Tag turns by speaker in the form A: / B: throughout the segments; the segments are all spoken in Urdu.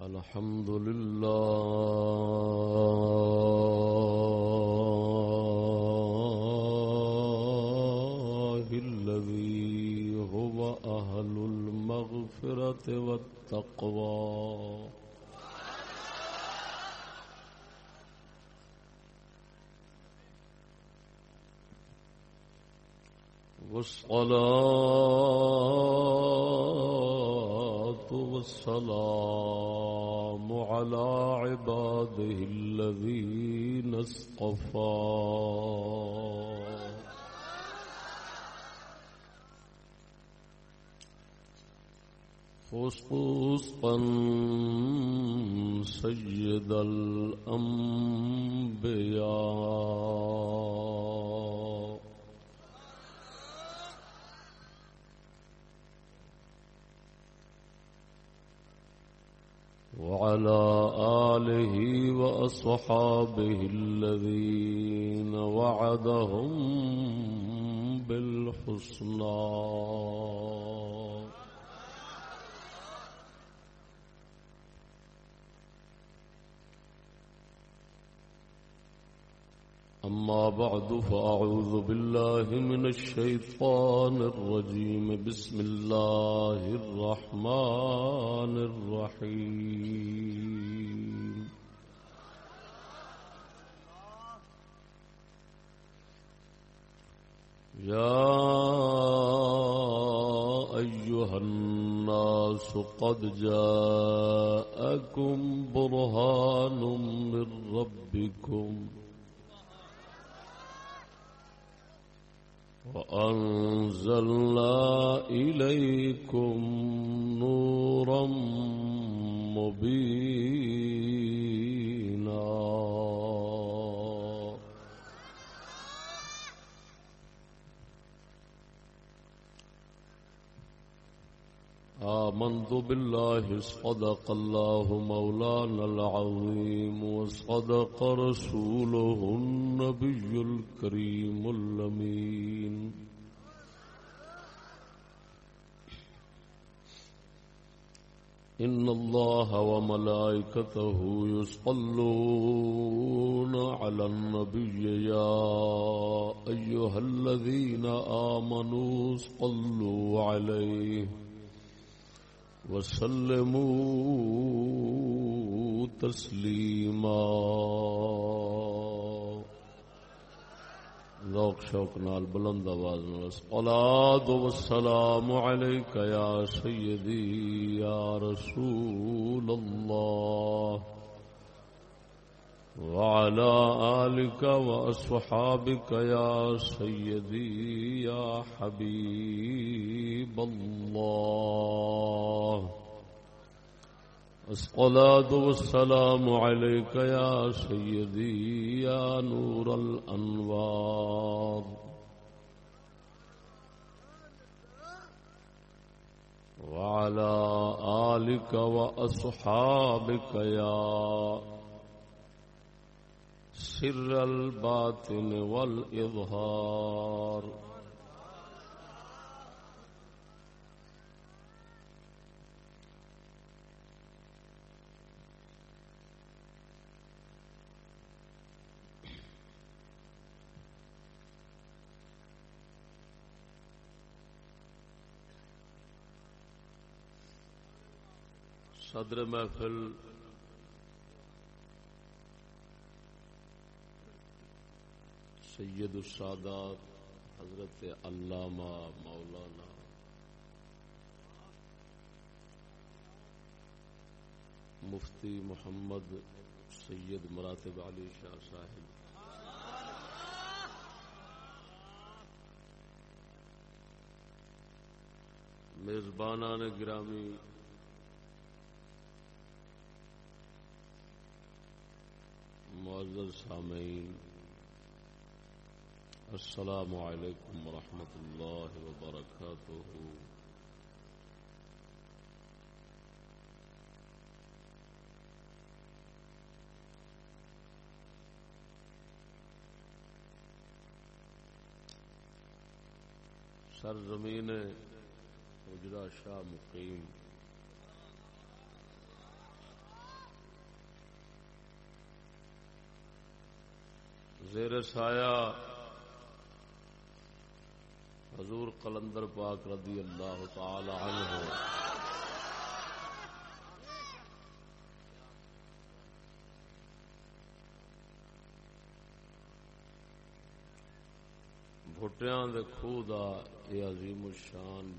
A: الحمد لله الذي هو أهل المغفرة والتقوى والصلاة والسلام على عباده الذين اصطفى خصوصا سيد الأنبياء وعلى آله وأصحابه الذين وعدهم بالحسنى أما بعد فأعوذ بالله من الشيطان الرجيم بسم الله الرحمن الرحيم يا أيها الناس قد جاءكم برهان من ربكم وأنزلنا إليكم نورا مبينا آمنت بالله صدق الله مولانا العظيم وصدق رسوله النبي الكريم الأمين إن الله وملائكته يصلون على النبي يا أيها الذين آمنوا صلوا عليه وسلموا تسلیما ذوق شوق نال بلند آواز نال الصلاۃ والسلام علیک یا سیدی یا رسول اللہ وعلى آلك وأصحابك يا سيدي يا حبيب الله الصلاة والسلام عليك يا سيدي يا نور الأنوار وعلى آلك وأصحابك يا سر الباطن والإظهار صدر محفل سید السادات حضرت علامہ مولانا مفتی محمد سید مراتب علی شاہ صاحب میزبانان گرامی معزز سامعین السلام علیکم ورحمۃ اللہ وبرکاتہ سرزمین اجرا شاہ مقیم زیر سایہ حضور قلندر پاک رضی اللہ تعالی عنہ بھٹیاں دے کھوہ دا یہ عظیم الشان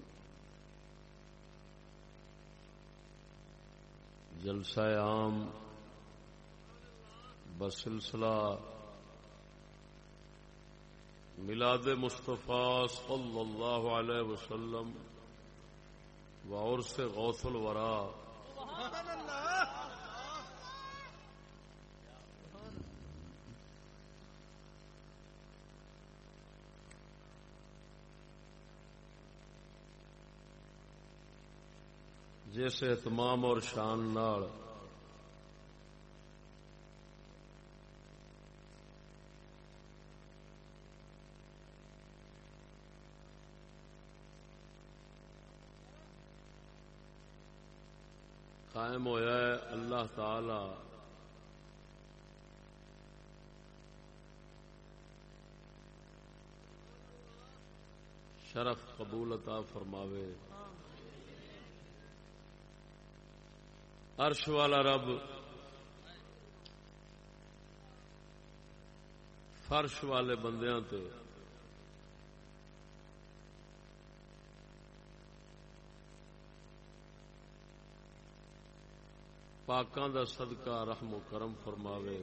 A: جلسہ عام بسلسلہ میلاد مصطفیٰ صلی اللہ علیہ وسلم وعرس غوث الورا جس اہتمام اور شان نال قائم ہویا ہے، اللہ تعالی شرف قبول عطا فرماوے۔ عرش والا رب فرش والے بندیاں تے پاکاں دا صدقہ رحم و کرم فرماوے۔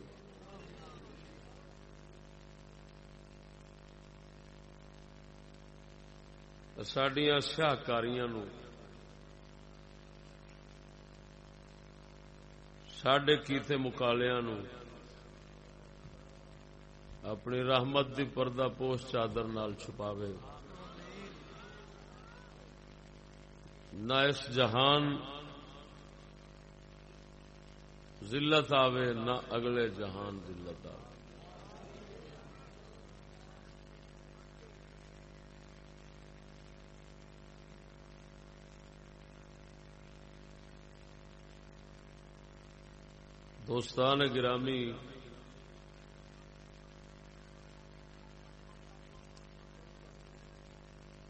A: ساڈیاں سیاہکاریاں نو ساڈے کیتے مکالیاں نو اپنی رحمت دی پردہ پوش چادر نال چھپاوے۔ نہ اس جہان ذلت آوے نہ اگلے جہان ذلت آوے۔ دوستان گرامی،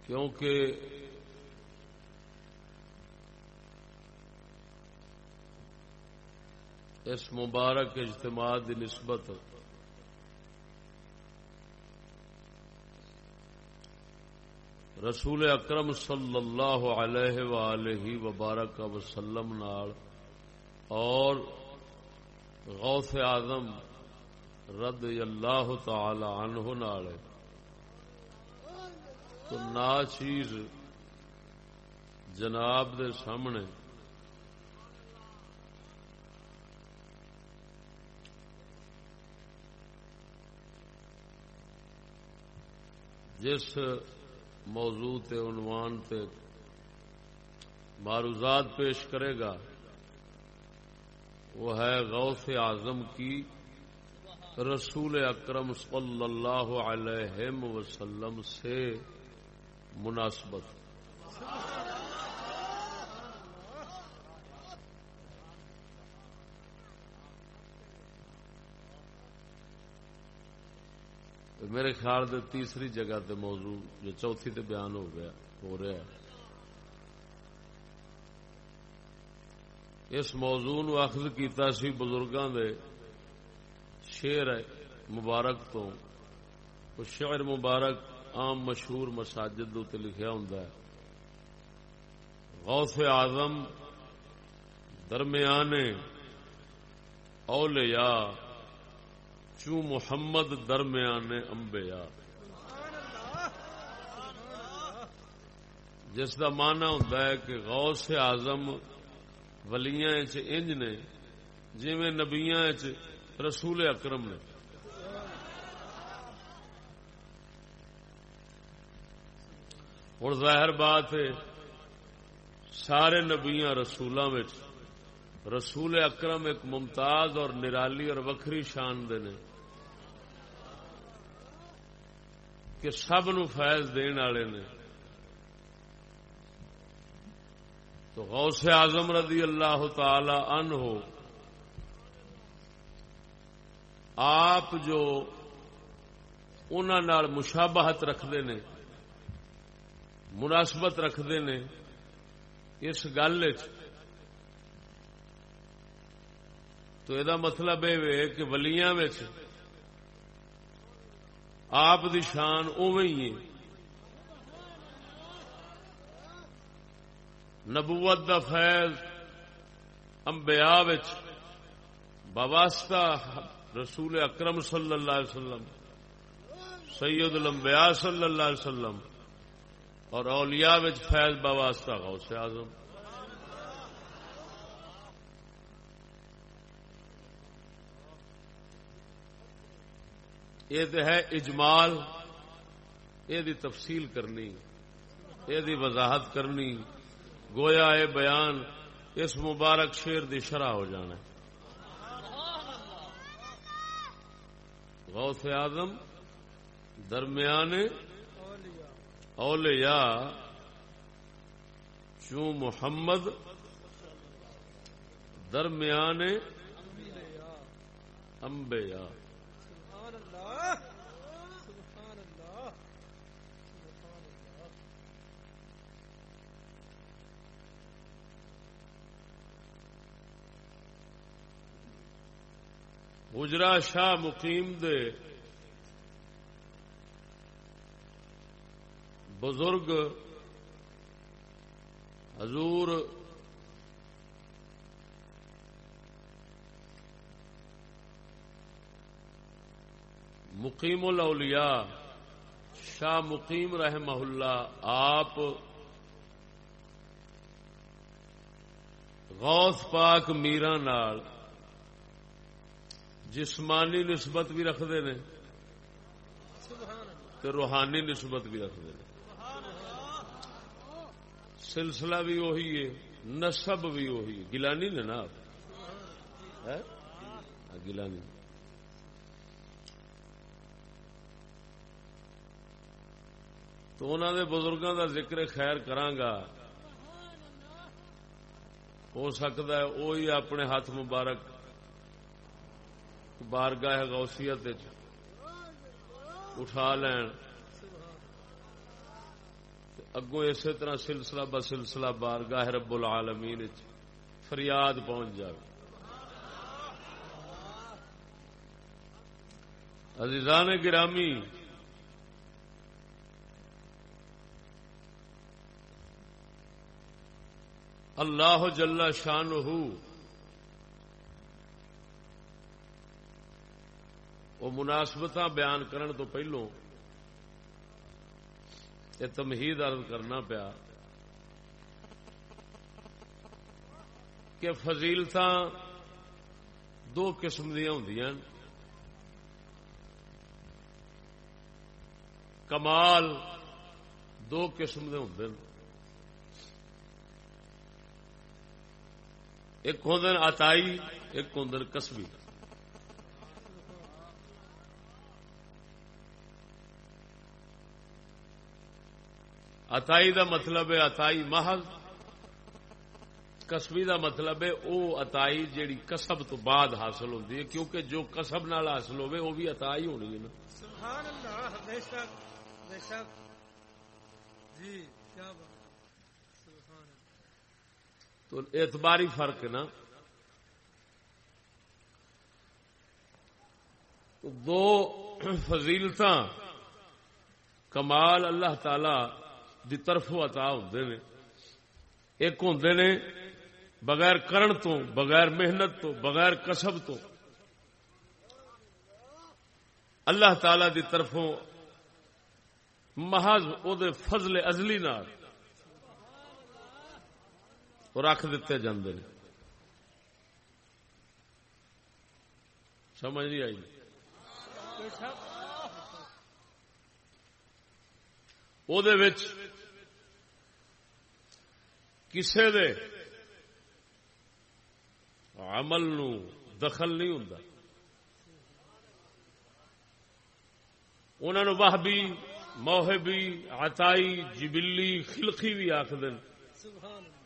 A: کیونکہ اس مبارک اجتماع کی نسبت رسول اکرم صلی اللہ علیہ وآلہ وبارک وسلم نال اور غوث اعظم رضی اللہ تعالی عنہ نال تو ناچیز جناب دے سامنے جس موضوع تے عنوان تے معروضات پیش کرے گا وہ ہے غوث اعظم کی رسول اکرم صلی اللہ علیہ وسلم سے مناسبت۔ میرے خیال دے تیسری جگہ تے موضوع جو چوتھی تے بیان ہو رہا ہے۔ اس موضوع نو اخذ کیتا سی بزرگاں دے شعر مبارک تو۔ وہ شعر مبارک عام مشہور مساجد تے لکھیا ہوندا ہے، غوث اعظم درمیان اولیاء چوں محمد درمیان انبیاء، جس دا معنی ہوندا ہے کہ غوث اعظم ولیاں وچ انج نے جویں نبیاں وچ رسول اکرم نے۔ اور ظاہر بات ہے سارے نبیاں رسولاں وچ رسول اکرم ایک ممتاز اور نرالی اور وکھری شان دے نے کہ سب نو فیض دین والے نے۔ تو غوث اعظم رضی اللہ تعالی عنہ آپ جو انہاں نال مشابہت رکھتے ہیں، مناسبت رکھتے ہیں اس گل تو یہ مطلب یہ کہ ولیاں وچ آپ دی شان اوویں ہی ہے، نبوت دا فیض انبیاء وچ بواسطہ رسول اکرم صلی اللہ علیہ وسلم، سید الانبیاء صلی اللہ علیہ وسلم، اور اولیاء وچ فیض بواسطہ غوث اعظم۔ یہ تو ہے اجمال، یہ دی تفصیل کرنی، یہ دی وضاحت کرنی، گویا اے بیان اس مبارک شیر دی شرح ہو جانا ہے۔ غوث اعظم درمیان اولیاء چوں محمد درمیان انبیاء۔ حجرہ شاہ مقیم دے بزرگ حضور مقیم الاولیاء شاہ مقیم رحمہ اللہ آپ غوث پاک میرا نال جسمانی نسبت بھی رکھتے ہیں تو روحانی نسبت بھی رکھتے ہیں، سلسلہ بھی وہی ہے، نسب بھی وہی ہے۔ گیلانی نے نا آپ گیلانی، تو انہوں نے بزرگوں کا ذکر خیر کرانگا، ہو سکتا ہے وہی اپنے ہاتھ مبارک بارگاہ غوثیت اٹھا لین، اگوں اسی طرح سلسلہ بسلسلہ بارگاہ رب العالمین فریاد پہنچ جائے۔ عزیزان گرامی، اللہ جل شانہ وہ مناسبتاں بیان کرن تو پہلوں یہ تمہید عرض کرنا پیا کہ فضیلتاں دو قسم دیاں ہوندیاں، کمال دو قسم دے ہوندے ہیں، ایک ہوندے عطائی، ایک ہوندے کسبی۔ عطائی دا مطلب ہے عطائی محض، کسبی دا مطلب ہے او عطائی جیڑی کسب تو بعد حاصل ہوندی ہے، کیونکہ جو کسب نال حاصل ہوئے وہ بھی عطائی ہونی ہے نا۔
B: سبحان اللہ، بے شک بے شک، جی کیا بات، سبحان اللہ۔
A: تو اعتباری فرق ہے نا، دو فضیلتاں کمال اللہ تعالی دی طرف عطا ہوندے نے، ایک ہوندے نے بغیر کرن تو، بغیر محنت تو، بغیر کسب تو اللہ تعالی دی طرفوں محض او دے فضل ازلی نال رکھ دیتے جاندے نے۔ سمجھ نہیں آئی؟ او دے وچ کسے دے عمل نو دخل نہیں ہوندا، انہاں نو وہبی، موہبی، عطائی، جبلی، خلقی بھی آکھدے نے۔
B: سبحان اللہ۔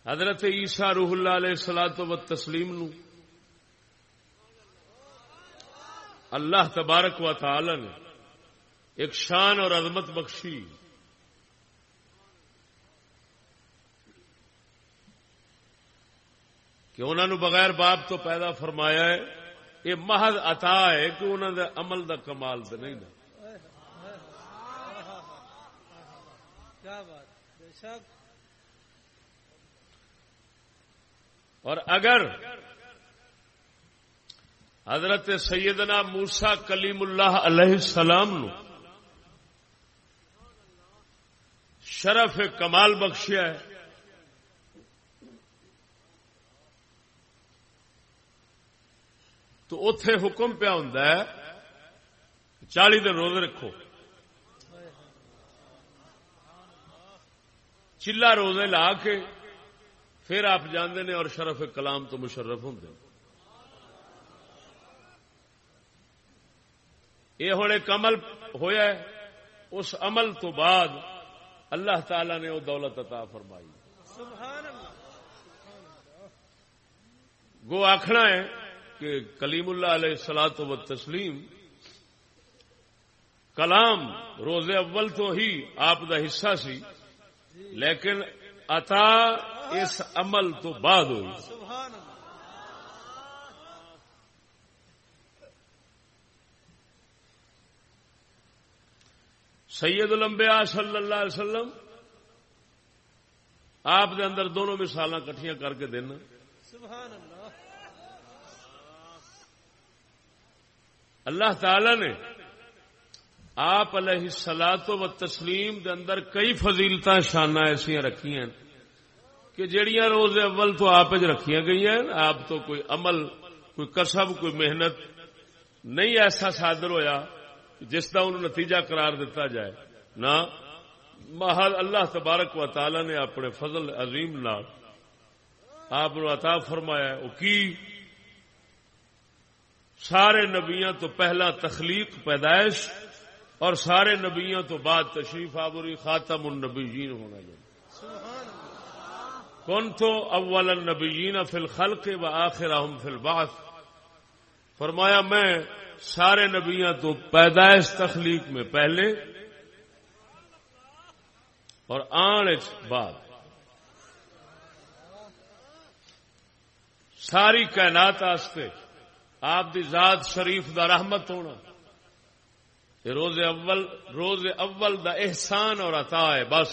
A: حضرت عیسیٰ روح اللہ علیہ الصلوۃ والتسلیم نو اللہ تبارک و تعالی نے ایک شان اور عظمت بخشی کہ انہوں نے بغیر باپ تو پیدا فرمایا ہے. یہ محض عطا ہے کہ انہوں نے عمل دا کمال تو نہیں نا.
B: کیا بات بے شک.
A: اور اگر حضرت سیدنا موسیٰ کلیم اللہ علیہ السلام نو شرف کمال بخشیا ہے تو اتے حکم پیا ہوں 40 دن روزے رکھو. چلا روزے لا کے پھر آپ جاندے نے اور شرف کلام تو مشرف ہوں. یہ ہوں ایک عمل ہویا ہے. اس عمل تو بعد اللہ تعالی نے وہ دولت عطا فرمائی.
B: سبحان اللہ.
A: گو آخنا ہے کہ کلیم اللہ علیہ الصلوۃ والتسلیم کلام روزے اول تو ہی آپ دا حصہ سی لیکن عطا اس عمل تو بعد ہوئی.
B: سبحان اللہ.
A: سید الانبیاء صلی اللہ علیہ وسلم آپ دے اندر دونوں مثالاں کٹھیاں کر کے دینا.
B: سبحان اللہ.
A: اللہ تعالی نے آپ علیہ الصلوۃ والتسلیم دے اندر کئی فضیلتاں شاناں ایسیاں رکھی ہیں کہ جڑیاں روز اول تو آپ رکھیاں گئی ہیں. آپ تو کوئی عمل کوئی کسب کوئی محنت نہیں ایسا صادر ہویا جس کا انہوں نتیجہ قرار دیتا جائے نہ. محض اللہ تبارک و تعالی نے اپنے فضل عظیم نال آپ کو عطا فرمایا. وہ کی سارے نبیوں تو پہلا تخلیق پیدائش اور سارے نبیوں تو بعد تشریف آوری خاتم النبیین ہونا جائے. کنتو اول النبیین فی الخلق و آخرہم فی البعث. فرمایا میں سارے نبیوں تو پیدائش تخلیق میں پہلے اور آن بعد. ساری کائنات آستے آپ دی ذات شریف دا رحمت ہونا یہ روز اول دا احسان اور عطا ہے. بس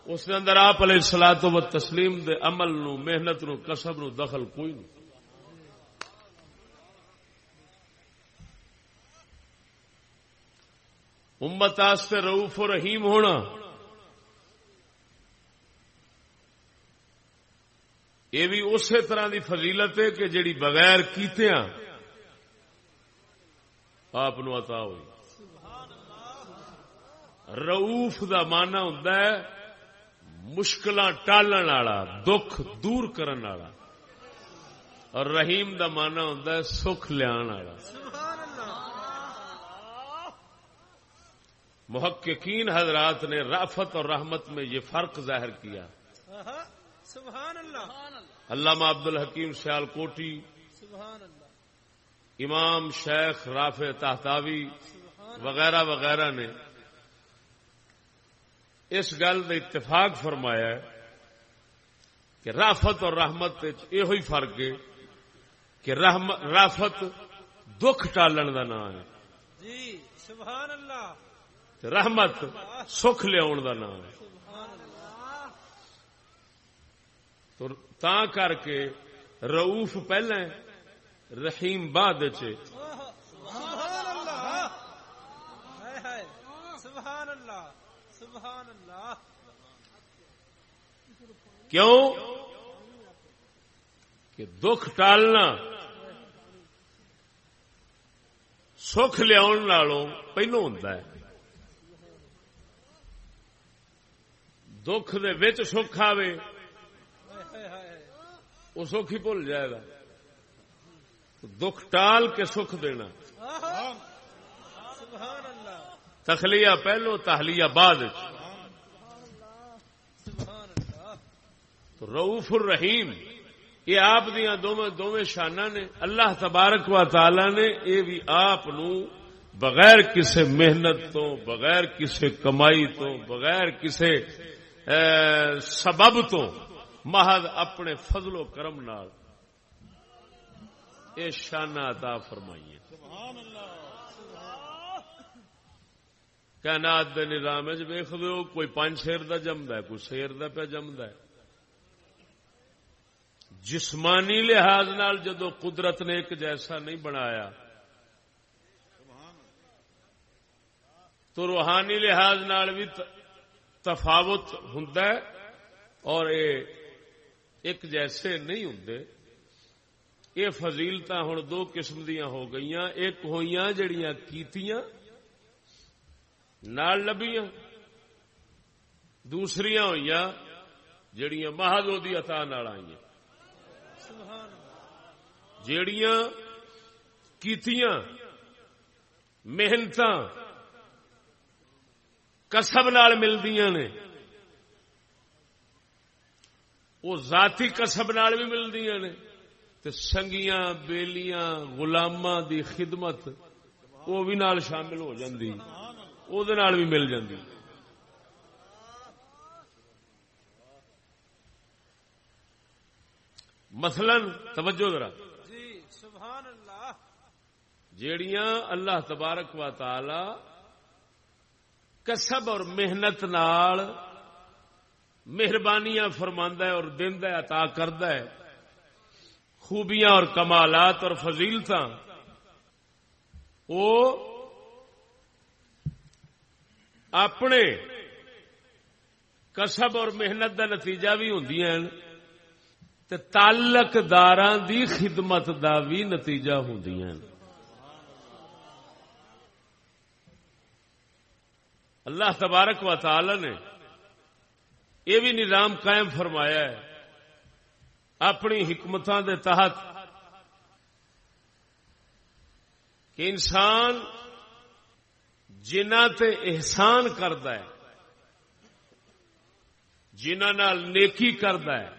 A: اس دے اندر آپ علیہ الصلوۃ والتسلیم دے عمل نو محنت نو کسب نو دخل کوئی نہیں. امت آستے رؤوف و رحیم ہونا یہ بھی اسی طرح دی فضیلت ہے کہ جڑی بغیر کیتیاں آپ نو عطا ہوئی. رؤوف دا معنی ہوندا ہے مشکلاں ٹالن والا دکھ دور کرن والا اور رحیم دا معنی ہوندا ہے سکھ لیان والا. محققین حضرات نے رافت اور رحمت میں یہ فرق ظاہر کیا.
B: سبحان اللہ.
A: علامہ عبد الحکیم سیال کوٹی
B: سبحان اللہ.
A: امام شیخ رافع طہطاوی وغیرہ وغیرہ نے اس گل کا اتفاق فرمایا ہے کہ رافت اور رحمت یہ فرق ہے کہ رافت دکھ ٹالن کا نام ہے
B: جی. سبحان اللہ.
A: رحمت سکھ لیا کا نام ہے. تو تا کر کے رؤوف پہلے رحیم بعد
B: سبحان اللہ. سبحان اللہ. سبحان اللہ.
A: کیوں کہ دکھ ٹالنا سکھ لیا پہلو ہوتا ہے. دکھ دے وچ سکھ آوے وہ سکھ ہی بھول جائے گا. دکھ ٹال کے سکھ دینا
B: سبحان اللہ.
A: تخلیہ پہلو تحلیہ بعد.
B: سبحان اللہ.
A: رؤوف الرحیم یہ آپ دیاں دوویں شاناں نے. اللہ تبارک و تعالی نے یہ بھی آپ نو بغیر کسی محنت تو، بغیر کسی کمائی تو، بغیر کسی سبب تو، محض اپنے فضل و کرم نال یہ شاناں عطا فرمائی ہیں. کائنات دے نظام وچ ویکھ لو، کوئی 5 شیر دا جمدا ہے، کوئی شیر دا پہ جمدا ہے. جسمانی لحاظ نال جدو قدرت نے ایک جیسا نہیں بنایا تو روحانی لحاظ نال بھی تفاوت ہوندا ہے اور ایک جیسے نہیں ہوندے. یہ فضیلتاں ہن 2 قسم دیاں ہو گئیاں. ایک ہوئیاں جڑیاں کیتیاں نال لبیاں، دوسریاں ہوئیاں جڑیاں محض دی عطا نال آئیاں. جیڑیاں کیتیاں محنتاں کسب نال ملدیاں نے، وہ ذاتی کسب نال بھی ملدیاں نے، تے سنگیاں بیلیاں غلاماں دی خدمت وہ بھی نال شامل ہو جاندی، او دے نال بھی مل جاندی. مثلا توجہ ذرا،
B: سبحان اللہ،
A: جیڑیاں اللہ تبارک و تعالی کسب اور محنت نال مہربانیاں فرماندا ہے اور دیندا ہے، عطا کردا ہے، خوبیاں اور کمالات اور فضیلتاں، وہ اپنے کسب اور محنت دا نتیجہ بھی ہوندیاں ہیں تے تعلق داراں دی خدمت دا بھی نتیجہ ہوندیاں ہیں. اللہ تبارک و تعالی نے یہ بھی نظام قائم فرمایا ہے اپنی حکمتاں دے تحت کہ انسان جنہاں تے احسان کردا ہے، جنہاں نال نیکی کردا ہے،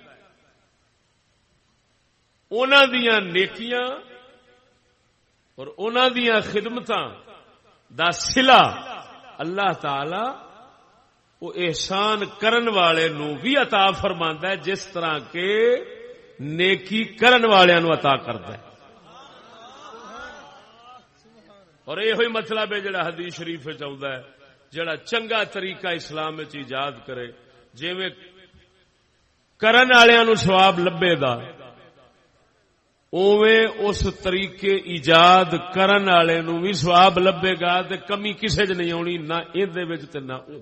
A: انہاں دیاں نیکیاں اور انہاں دیاں خدمتاں دا صلہ اللہ تعالی وہ احسان کرن والے نو بھی عطا فرماندا ہے جس طرح کہ نیکی کرن والے نو عطا کردا ہے. اور یہ ہوئی مطلب ہے جڑا حدیث شریف وچ آوندا ہے، جڑا چنگا طریقہ اسلام وچ ایجاد کرے، جویں کرن والےاں نو ثواب لبے دا، اوویں اس طریقے ایجاد کرن والے نو بھی ثواب لبے گا تے کمی کسے وچ نہیں آونی، نہ ایندے وچ تے نہ او.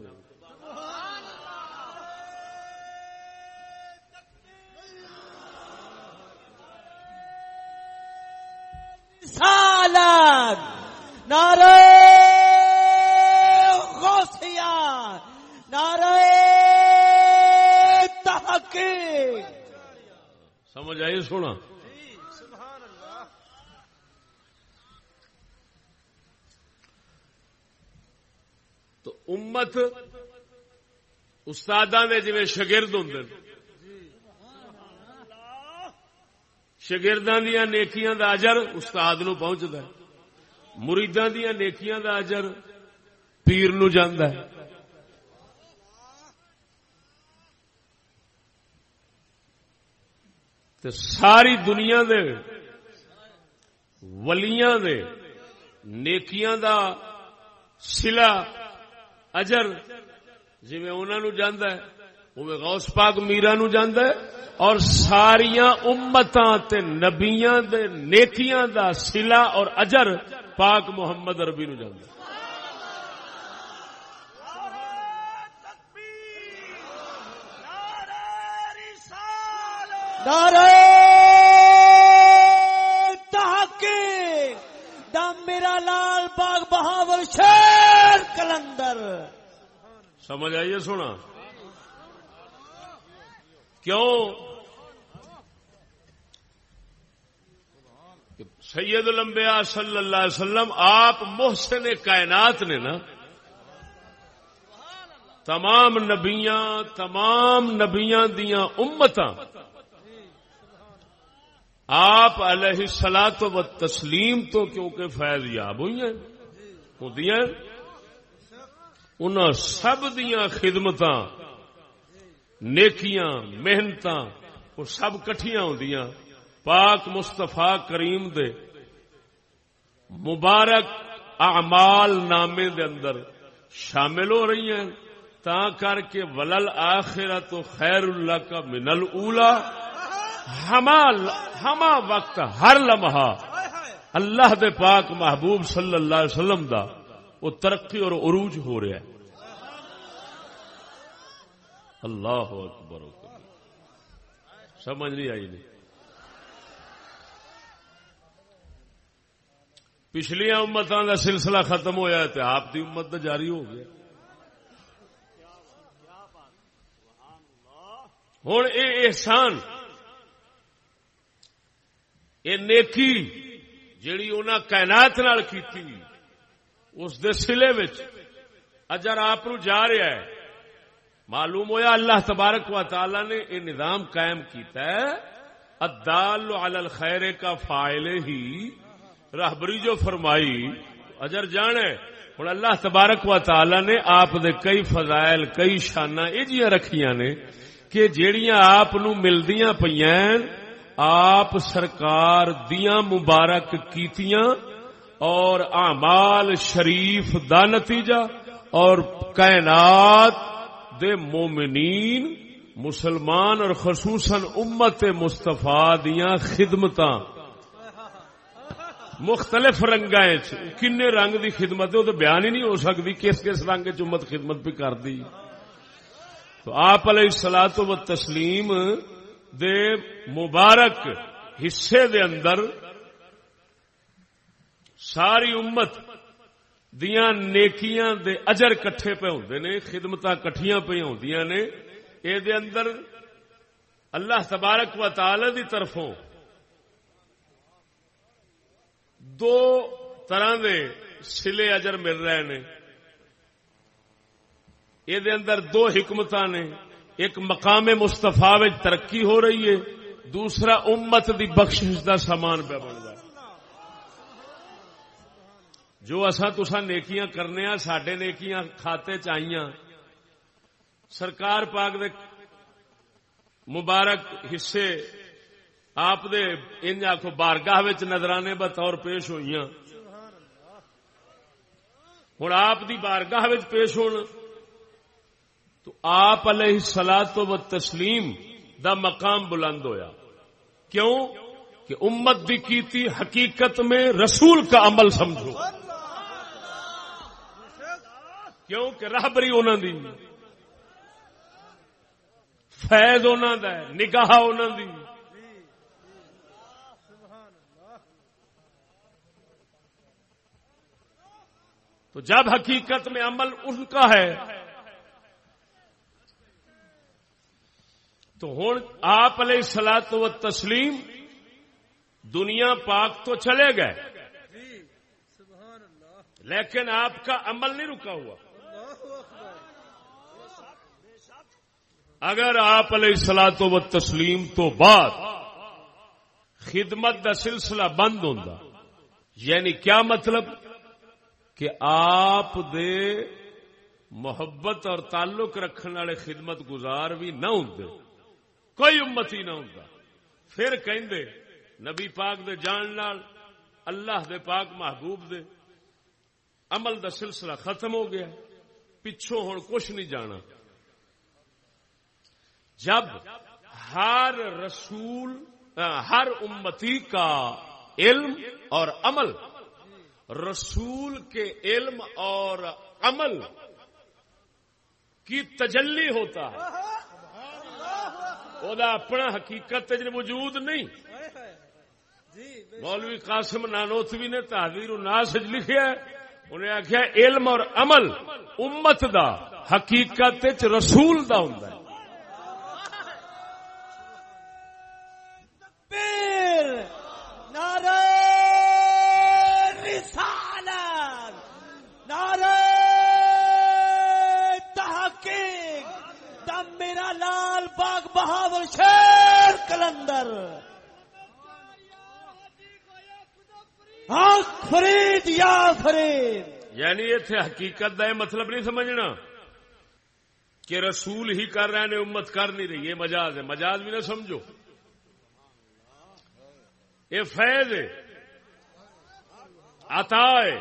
C: سالک نعرہ غوثیہ، نعرہ تحقیق.
A: سمجھ آئی؟ سونا تو امت استاداں دے جویں شاگرد ہوندے، شاگرداں دیاں نیکیاں دا اجر استاد نو پہنچدا ہے، مریداں دیاں نیکیاں دا اجر پیر نو جاندا ہے. تے ساری دنیا دے ولیاں دے نیکیاں دا صلہ اجر جویں انہاں نو جاندا ہے اوویں غوث پاک میرا نو جاندا ہے، اور ساریاں امتاں تے نبیاں دے نیکیاں دا صلہ اور اجر پاک محمد عربی نو جاندا ہے.
C: نعرہ تحقیق، دم میرا لال باغ بہاول شیر کلندر.
A: سمجھ آئیے؟ سونا کیوں کہ سید الانبیاء صلی اللہ علیہ وسلم آپ محسن کائنات نے نا، تمام نبیاں دیاں امتاں آپ علیہ الصلوۃ والتسلیم تو کیونکہ فیض یاب ہوئی ہیں ہوندیاں انہاں سب دیاں خدمتاں نیکیاں محنتاں وہ سب کٹھیاں ہوندیاں پاک مصطفیٰ کریم دے مبارک اعمال نامے دے اندر شامل ہو رہی ہیں تا کر کے ولل آخرت خیر لک من الاولی ہما وقت ہر لمحہ اللہ دے پاک محبوب صلی اللہ علیہ وسلم دا وہ ترقی اور عروج ہو رہا ہے. اللہ اکبر سمجھ نہیں آئی نہیں. پچھلیاں امتاں دا سلسلہ ختم ہویا ہے تے آپ دی امت دا جاری ہو گیا. ہن اے احسان اے نیکی جیڑی انہاں کائنات نال کیتی اس دے سلے وچ اجر آپ نو جا رہا ہے. معلوم ہویا اللہ تبارک و تعالی نے یہ نظام قائم کیتا ہے الدال علی الخیر کا فاعل ہی راہبری جو فرمائی اجر جانے. ہن اللہ تبارک و تعالی نے آپ دے کئی فضائل کئی شاناں ایجیاں رکھیاں نے کہ جیڑیاں آپ نو ملدیاں پیاں آپ سرکار دیاں مبارک کیتیاں اور اعمال شریف دا نتیجہ اور کائنات دے مومنین مسلمان اور خصوصاً امت مصطفیٰ دیاں خدمتاں مختلف رنگاں کنے رنگ دی خدمت ہے وہ تو بیان ہی نہیں ہو سکتی کس کس رنگ چ امت خدمت بھی کر دی. تو آپ علیہ الصلوۃ والتسلیم دے مبارک حصے دے اندر ساری امت دیاں نیکیاں دے اجر کٹھے پہ ہوندے نے خدمتاں کٹھیاں پہ ہوندیاں نے. اے دے اندر اللہ تبارک و تعالی دی طرفوں دو طرح دے سلے اجر مل رہے نے. اے دے اندر دو حکمتاں نے. ایک مقام مصطفیٰ وچ ترقی ہو رہی ہے دوسرا امت دی بخشش دا سامان پہ بن رہا ہے. جو اساں تساں نیکیاں کرنے ہاں ساڈے نیکیاں کھاتے چاہیاں سرکار پاک دے مبارک حصے آپ دے انج آکھو بارگاہ وچ نظرانے بطور پیش ہوئیاں. ہن آپ دی بارگاہ وچ پیش ہون تو آپ علیہ الصلوۃ والتسلیم دا مقام بلند ہویا. کیوں کہ امت دی کیتی حقیقت میں رسول کا عمل سمجھو. کیوں کہ راہبری انہاں دی فیض انہاں دا ہے نگاہ انہاں دی. تو جب حقیقت میں عمل ان کا ہے تو ہن آپ علیہ الصلوۃ والتسلیم دنیا پاک تو چلے گئے لیکن آپ کا عمل نہیں رکا ہوا. اگر آپ علیہ الصلوۃ والتسلیم تو بعد خدمت دا سلسلہ بند ہوندا یعنی کیا مطلب کہ آپ دے محبت اور تعلق رکھنے والے خدمت گزار بھی نہ ہوندے کوئی امتی نہ ہوندا پھر کہندے نبی پاک دے جان نال اللہ دے پاک محبوب دے عمل دا سلسلہ ختم ہو گیا پچھوں ہن کچھ نہیں جانا. جب ہر رسول ہر امتی کا علم اور عمل رسول کے علم اور عمل کی تجلی ہوتا ہے وہ اپنا حقیقت وجود نہیں. مولوی قاسم نانوتوی نے تحذیر الناس لکھا ہے انہیں آخیا علم اور عمل امت دا حقیقت رسول دا ہوندا ہے.
C: نعرہ رسالت نعرہ تحقیق بہاول شیر کلندر آنکھ فرید یا فرید.
A: یعنی اتنے حقیقت کا یہ مطلب نہیں سمجھنا کہ رسول ہی کر رہے ہیں امت کر نہیں رہی. یہ مجاز ہے، مجاز بھی نہ سمجھو. یہ فیض ہے، عطا ہے،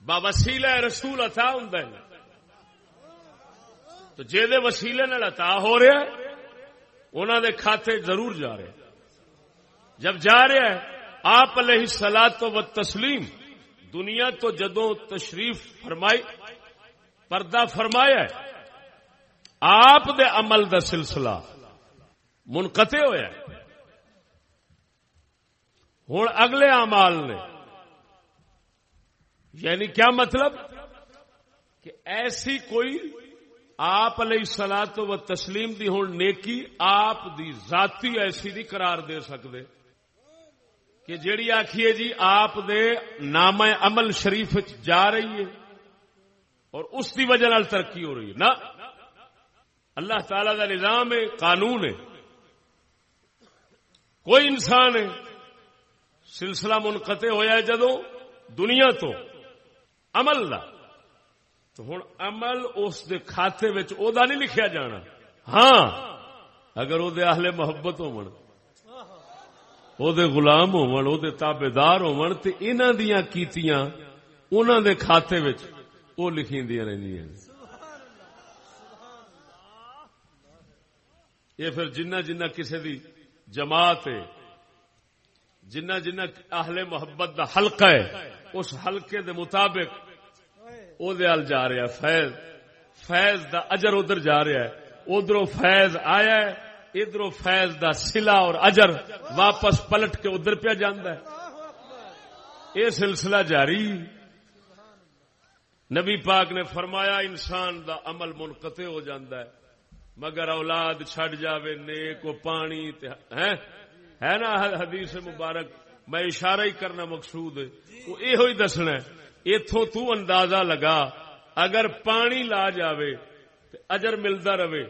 A: باوسیلہ رسول عطا ہوں. تو جہدے وسیلے نال عطا ہو رہا ہے انہوں دے کھاتے ضرور جا رہے. جب جا رہا ہے آپ علیہ الصلاۃ و تسلیم دنیا تو جدوں تشریف فرمائی پردہ فرمایا ہے آپ دے عمل دا سلسلہ منقطع ہویا ہے. ہن اگلے اعمال نے، یعنی کیا مطلب کہ ایسی کوئی آپ علیہ الصلاۃ و تسلیم دی ہن نیکی آپ دی ذاتی ایسی نہیں قرار دے سکتے کہ جیڑی آکھیے جی آپ دے نامہ عمل شریف جا رہی ہے اور اس دی وجہ نال ترقی ہو رہی ہے. نہ، اللہ تعالی دا نظام ہے، قانون ہے. کوئی انسان ہے سلسلہ منقطع ہویا ہے جدوں دنیا تو عمل دا، تو ہن عمل اس دے کھاتے وچ او دا نہیں لکھیا جانا. ہاں اگر او دے اہل محبت ہون، او دے غلام ہون، او دے تابعدار ہون تے انہاں دیاں کیتیاں انہاں دے کھاتے وچ او لکھیندیاں رہندیاں. یہ پھر جنہ جنہ کسی دی جماعت ہے، جنہ جنہ اہل محبت دا حلقہ ہے، اس حلقے دے مطابق او دے ال جا رہا ہے. فیض دا اجر ادھر جا رہا ہے، ادھروں فیض آیا ہے، ادھروں فیض دا صلہ اور اجر واپس پلٹ کے ادھر پہ جاندا ہے. یہ سلسلہ جاری. نبی پاک نے فرمایا انسان دا عمل منقطع ہو جاندا ہے مگر اولاد چھڑ جاوے نیک و پانی ہے نا حدیث مبارک. میں اشارہ ہی کرنا مقصود ہے، وہ یہ ہی دسنا ہے. اتوں تو اندازہ لگا اگر پانی لا جاوے تو اجر ملتا رہے،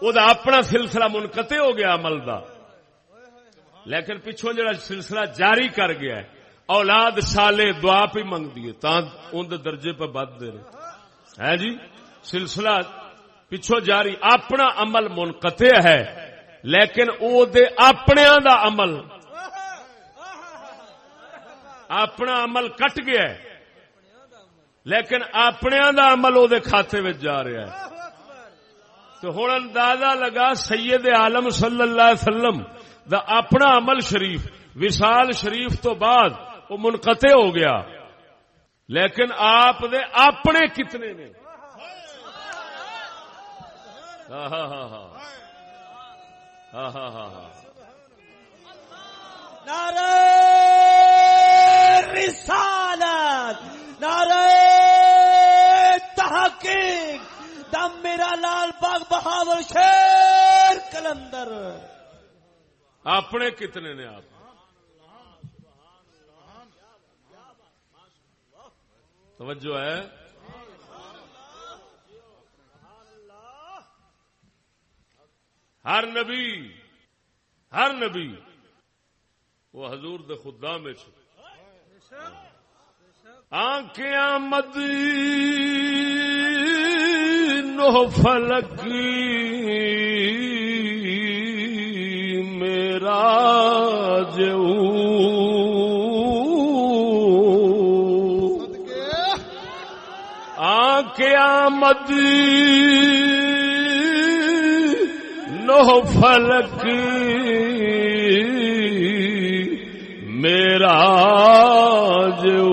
A: وہ اپنا سلسلہ منقطع ہو گیا عمل دا، لیکن پچھوں جڑا سلسلہ جاری کر گیا ہے اولاد سالے دعا پہ منگ دیے تاں ان درجے پہ بد دے رہے ہے جی. سلسلہ پچھوں جاری، اپنا عمل منقطع ہے لیکن او دے اپنیاں دا عمل، اپنا عمل کٹ گیا ہے لیکن اپنیاں دا عمل او دے کھاتے وچ جا رہا ہے. تو ہن اندازہ لگا سید عالم صلی اللہ علیہ وسلم دا اپنا عمل شریف وصال شریف تو بعد وہ منقطع ہو گیا لیکن آپ دے اپنے کتنے نے. ہاں ہاں ہاں ہاں ہاں ہاں ہاں ہاں.
C: نعرہ رسالت، نعرہ تحقیق، دم میرا لال باغ بہاول شیر کلندر.
A: اپنے کتنے نے آپ؟ توجہ ہے. ہر نبی وہ حضور دے خدام میں آنکھیں آمد نو فلک میرا جو آنکھیں آمد نو فلک میرا جو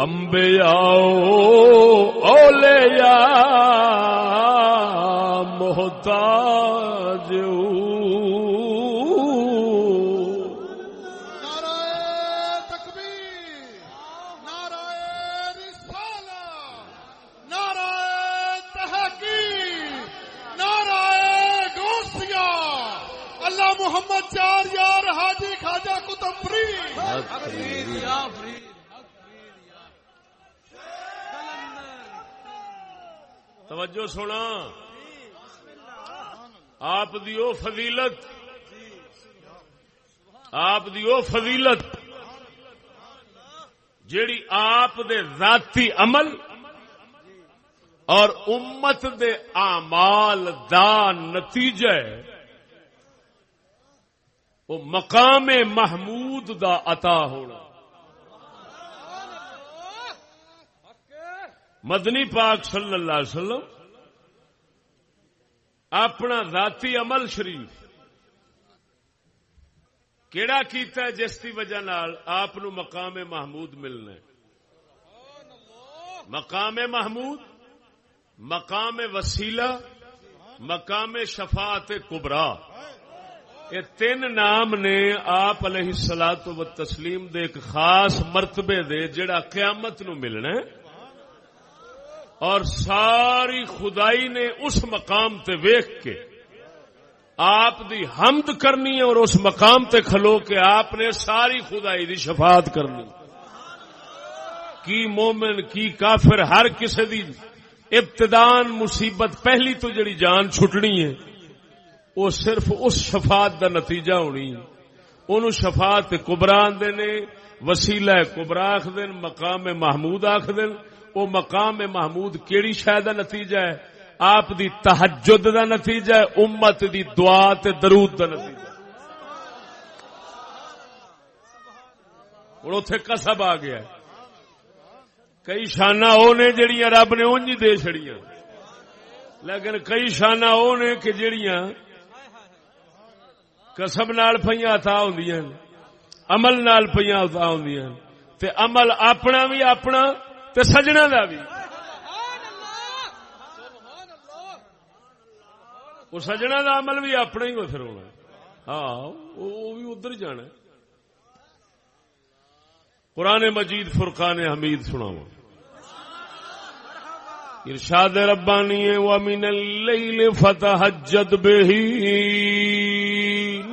A: انبیاء اولیاء محتاج
B: محمد چار یار حاجی خواجہ قطبری
A: توجہ سنا، آپ دی او فضیلت، آپ دی او فضیلت جیڑی آپ دے ذاتی عمل اور امت دے اعمال دا نتیجہ ہے، وہ مقام محمود دا عطا ہونا۔ مدنی پاک صلی اللہ علیہ وسلم اپنا ذاتی عمل شریف کیڑا کیتا ہے جس کی وجہ نال آپ نو مقام محمود ملنا ہے؟ مقام محمود، مقام وسیلہ، مقام شفاعت کبرا، یہ تین نام نے آپ علیہ الصلوۃ والتسلیم دے ایک خاص مرتبے دے جڑا قیامت نو ملنا ہے، اور ساری خدائی نے اس مقام تے ویکھ کے آپ دی حمد کرنی ہے، اور اس مقام تے کھلو کے آپ نے ساری خدائی دی شفاعت کرنی۔ کی مومن کی کافر ہر کسی دی ابتدان مصیبت پہلی تو جڑی جان چھٹنی ہے وہ صرف اس شفاعت دا نتیجہ ہونی ہے۔ انہوں شفاعت کبرا آندے نے، وسیلہ کبرا آکھدے نے، مقام محمود آکھدے نے۔ وہ مقام محمود کیڑی شے دا نتیجہ ہے؟ آپ دی تہجد دا نتیجہ ہے، امت دی دعا تے درود دا نتیجہ۔ ہن اوتھے قصب آ گیا ہے، کئی شاناں او نے جڑیاں رب نے اونج دے چھڑیاں، لیکن کئی شاناں او نے کہ جڑیاں قسم نال پئیاں عطا ہوندیاں، عمل نال پئیاں عطا ہوندیاں، تے عمل اپنا بھی اپنا تے سجنا دا بھی۔ وہ سجنا دا عمل بھی اپنا ہی پھر ہونا، ہاں وہ بھی ادھر جانا۔ قرآن مجید فرقان حمید سناواں، ارشاد ربانی ہے وَمِنَ اللَّيْلِ فَتَهَجَّدْ بِهِ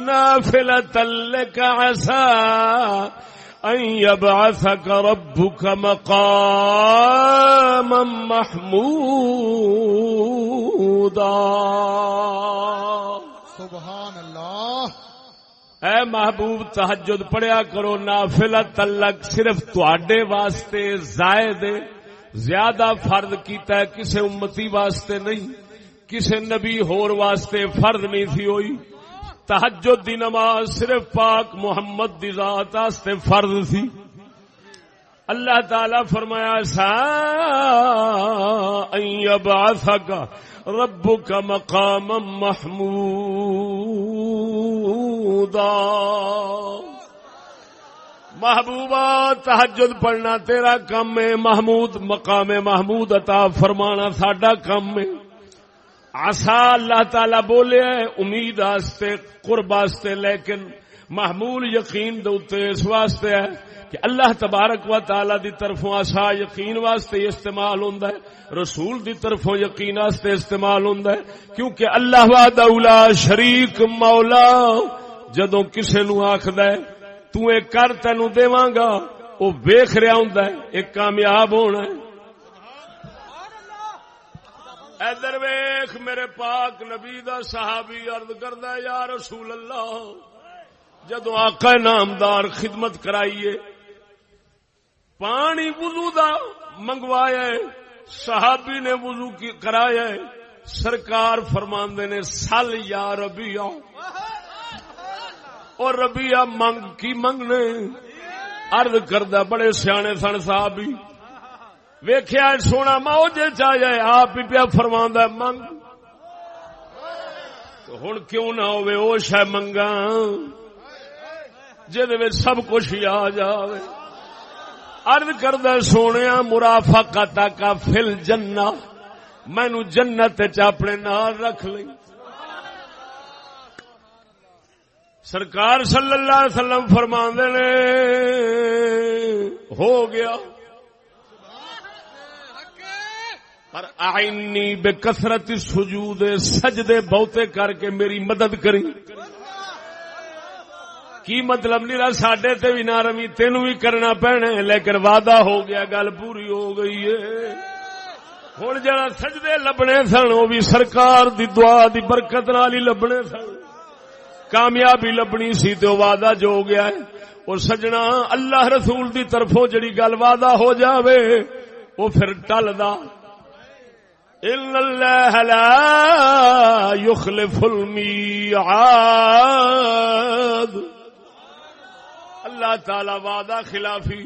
A: نَافِلَةً لَكَ عَسَىٰ أَن يَبْعَثَكَ رَبُّكَ مَقَامًا مَحْمُودًا۔
D: سبحان اللہ۔
A: اے محبوب تہجد پڑھیا کرو، نافلۃ لک، صرف تواڈے واسطے زائد زیادہ فرض کیتا ہے، کسے امتی واسطے نہیں، کسے نبی ہور واسطے فرض نہیں تھی ہوئی۔ تہجد دی نماز صرف پاک محمد دی ذات واسطے فرض تھی۔ اللہ تعالی فرمایا سا ان یبعثک ربک مقاما محمودا۔ محبوبہ تہجد پڑھنا تیرا کم ہے، محمود مقام محمود عطا فرمانا ساڈا کم ہے۔ عسا اللہ تعالی بولے امید واسطے، قرب واسطے، لیکن محمول یقین دے اوتے اس واسطے ہے کہ اللہ تبارک و تعالی دی طرفوں عسا یقین واسطے استعمال ہوندا ہے، رسول دی طرفوں یقین واسطے استعمال ہوندا ہے، کیونکہ اللہ وحدہ لا شریک مولا جدوں کسے نو آکھدا ہے تو اے کر تینوں دیواں گا، او ویکھ رہا ہوندا ہے اے کامیاب ہونا ہے۔ ادھر ویکھ میرے پاک نبی دا صحابی عرض کردا ہے یا رسول اللہ، جدو آقا نامدار خدمت کرائیے، پانی وضو دا منگوایا ہے، صحابی نے وضو کرایا ہے، سرکار فرماندے نے سل یا ربیع، اور ربیع منگ کی منگنے؟ عرض کردا بڑے سیانے سن صحابی، ویکھیا سونا موجے چاہیے آپ ہی پیا فرماندا ہے منگ، تو ہن کیوں نہ ہوے او شے منگا جے وچ سب کچھ ہی آ جاوے۔ عرض کردا سونیا مرافقتک فی الجنہ، مینوں جنت وچ اپنے نال رکھ لئی۔ سرکار صلی اللہ علیہ وسلم فرماندے نے ہو گیا، پر اعنی بکثرت السجود، سجدے بہتے کر کے میری مدد کری۔ کی مطلب نہیں ساڈے تے بھی نہ رمی، تینوں بھی کرنا پینا، لیکن وعدہ ہو گیا، گل پوری ہو گئی ہے۔ ہن جڑا سجدے لبنے سن وہ بھی سرکار دی دعا دی برکت نال ہی لبنے سن. کامیابی لبنی سی تے وعدہ جو ہو گیا ہے. اور سجنا اللہ رسول دی طرفوں جڑی گل وعدہ ہو جاوے وہ پھر ٹلدا. ان اللہ لا یخلف المیعاد. اللہ تعالی وعدہ خلافی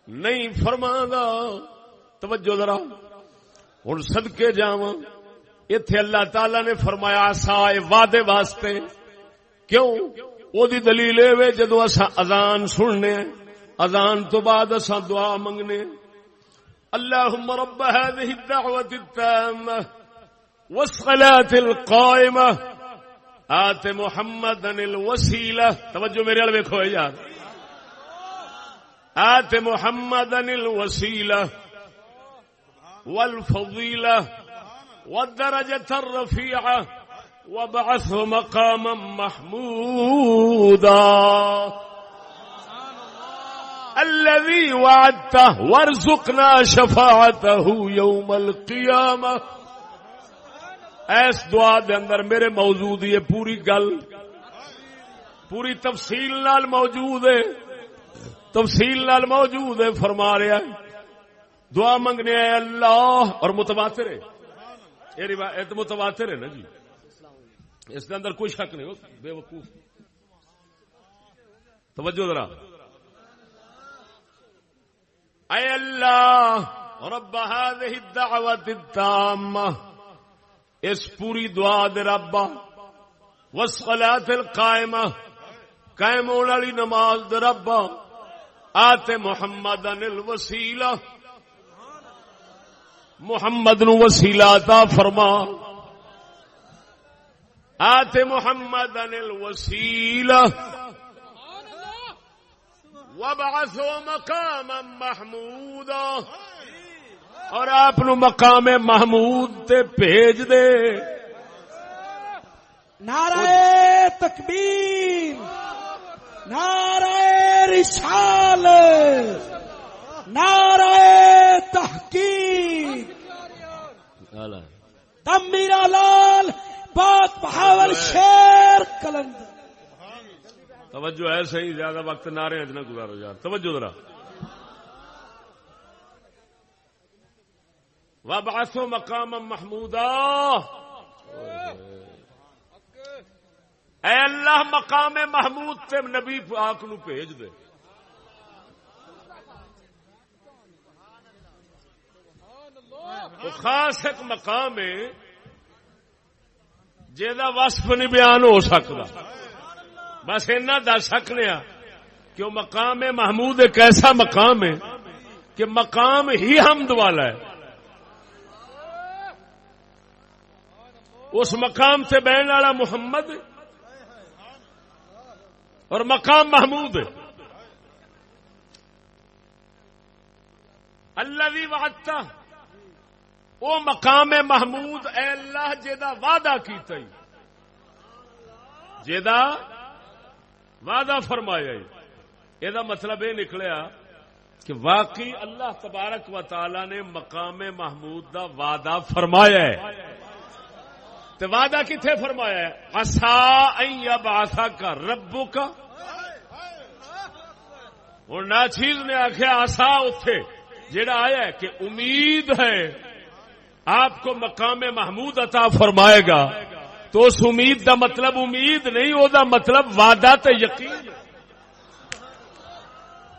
A: نہیں فرماندا. توجہ ذرا ہن صدقے جاواں ایتھے اللہ تعالی نے فرمایا سائے وعدے واسطے. کیوں؟ او دی دلیل اے جدوں اساں اذان سننے اذان تو بعد اساں دعا منگنے اللهم رب هذه الدعوة التامة والصلاة القائمة آت محمدا الوسيلة. توجہ میرے ال ویکھو یار. آت محمدا الوسيلة والفضيلة والدرجة الرفيعة وابعثه مقاما محمودا الذي وعدته وارزقنا شفاعته يوم القيامة. اس دعا دے اندر میرے موجود یہ پوری گل پوری تفصیل نال موجود ہے. تفصیل نال موجود ہے. فرما رہا ہے دعا منگنے ہے اللہ. اور متواتر ہے یہ روایت متواتر ہے نا جی. اس کے اندر کوئی شک نہیں ہو بے وقوف. توجہ ذرا. اے اللہ رب هذه الدعوة التامة اس پوری دعا دے رب والصلاة القائمة قائم ہونے والی نماز دے رب آت محمدا الوسیلہ محمد نو وسیلہ عطا فرما. آت محمدا الوسیلہ وابعثه مقاما محمودا. اور آپ نو مقام محمود تے بھیج دے.
C: نعرہ تکبیر، نعرہ رسالت، نعرہ تحقیق. تم میرا لال بات بہاول شیر قلندر.
A: توجہ ہے صحیح. زیادہ وقت نعرے نہ گزارو یار. توجہ ذرا. وابعثوا مقاما محمودا. اے اللہ مقام محمود تے نبی پاک نو بھیج دے. وہ خاص ایک مقام ہے جیدا وصف نہیں بیان ہو سکتا. بس اینا دس سکنے کہ وہ مقام محمود ایک ایسا مقام ہے کہ مقام ہی حمد والا ہے. اس مقام سے بہن والا محمد اور مقام محمود ہے. الذی وعدتہ وہ مقام محمود اے اللہ جیدا وعدہ کیتا ہی جیدا وعدہ فرمایا. یہ مطلب یہ نکلیا کہ واقعی اللہ تبارک و تعالی نے مقام محمود دا وعدہ فرمایا ہے. تو وعدہ کتنے فرمایا ہے؟ عسا ان یبعثک ربک. اور ناچیز نے آخیا عسا اتھے جڑا آیا ہے کہ امید ہے آپ کو مقام محمود عطا فرمائے گا. تو اس امید دا مطلب امید نہیں، او دا مطلب وعدہ تے یقین.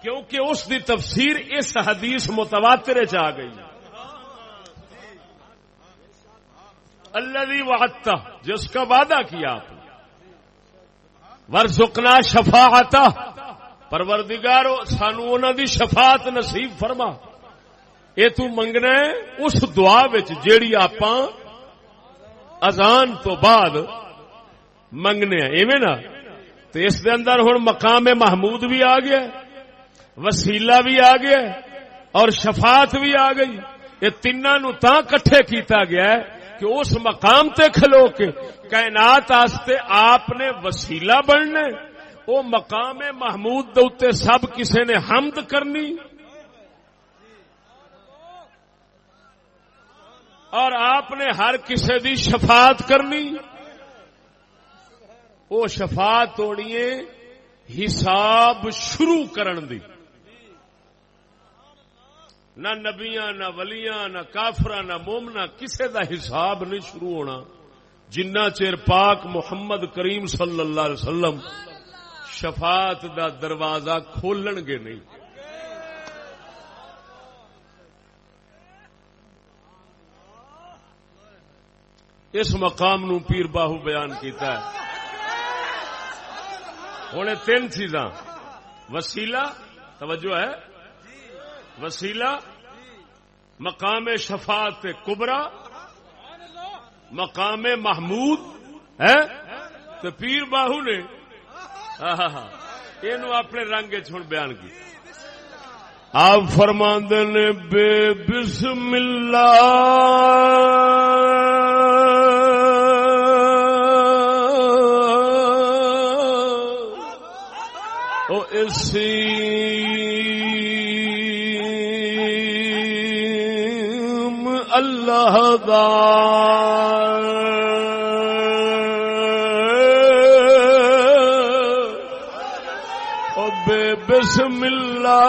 A: کیونکہ اس دی تفسیر اس حدیث متواتر چ آ گئی. الذی وعدتہ جس کا وعدہ کیا آپ نے. ورزقنا شفاعتہ پروردگارو سانو انہاں دی شفاعت نصیب فرما. اے تو منگنا ہے اس دعا وچ جیڑی آپاں اذان تو بعد منگنے ہیں ایویں نا. تو اس دے اندر ہن مقام محمود بھی آ گیا، وسیلہ بھی آ گیا اور شفاعت بھی آ گئی. یہ تیناں نو تاں کٹھے کیتا گیا ہے کہ اس مقام تے کھلو کے کائنات واسطے آپ نے وسیلہ بننا. وہ مقام محمود دے اوتے سب کسے نے حمد کرنی. اور آپ نے ہر کسی دی شفاعت کرنی. وہ شفاعت ہونی ہے حساب شروع کرن دی. نہ نبیاں نہ ولیاں نہ کافراں نہ مومنا کسے دا حساب نہیں شروع ہونا جنہ چیر پاک محمد کریم صلی اللہ علیہ وسلم شفاعت دا دروازہ کھولن گے نہیں. اس مقام نو پیر باہو بیان کیتا ہے. ہن تین چیزاں وسیلہ توجہ ہے وسیلہ مقام شفاعت کبرا مقام محمود ہے تو پیر باہو نے یہ اپنے رنگ ہن بیان کی. آپ فرماندے نے بے بسم اللہ او اللہ دا او بے بسم اللہ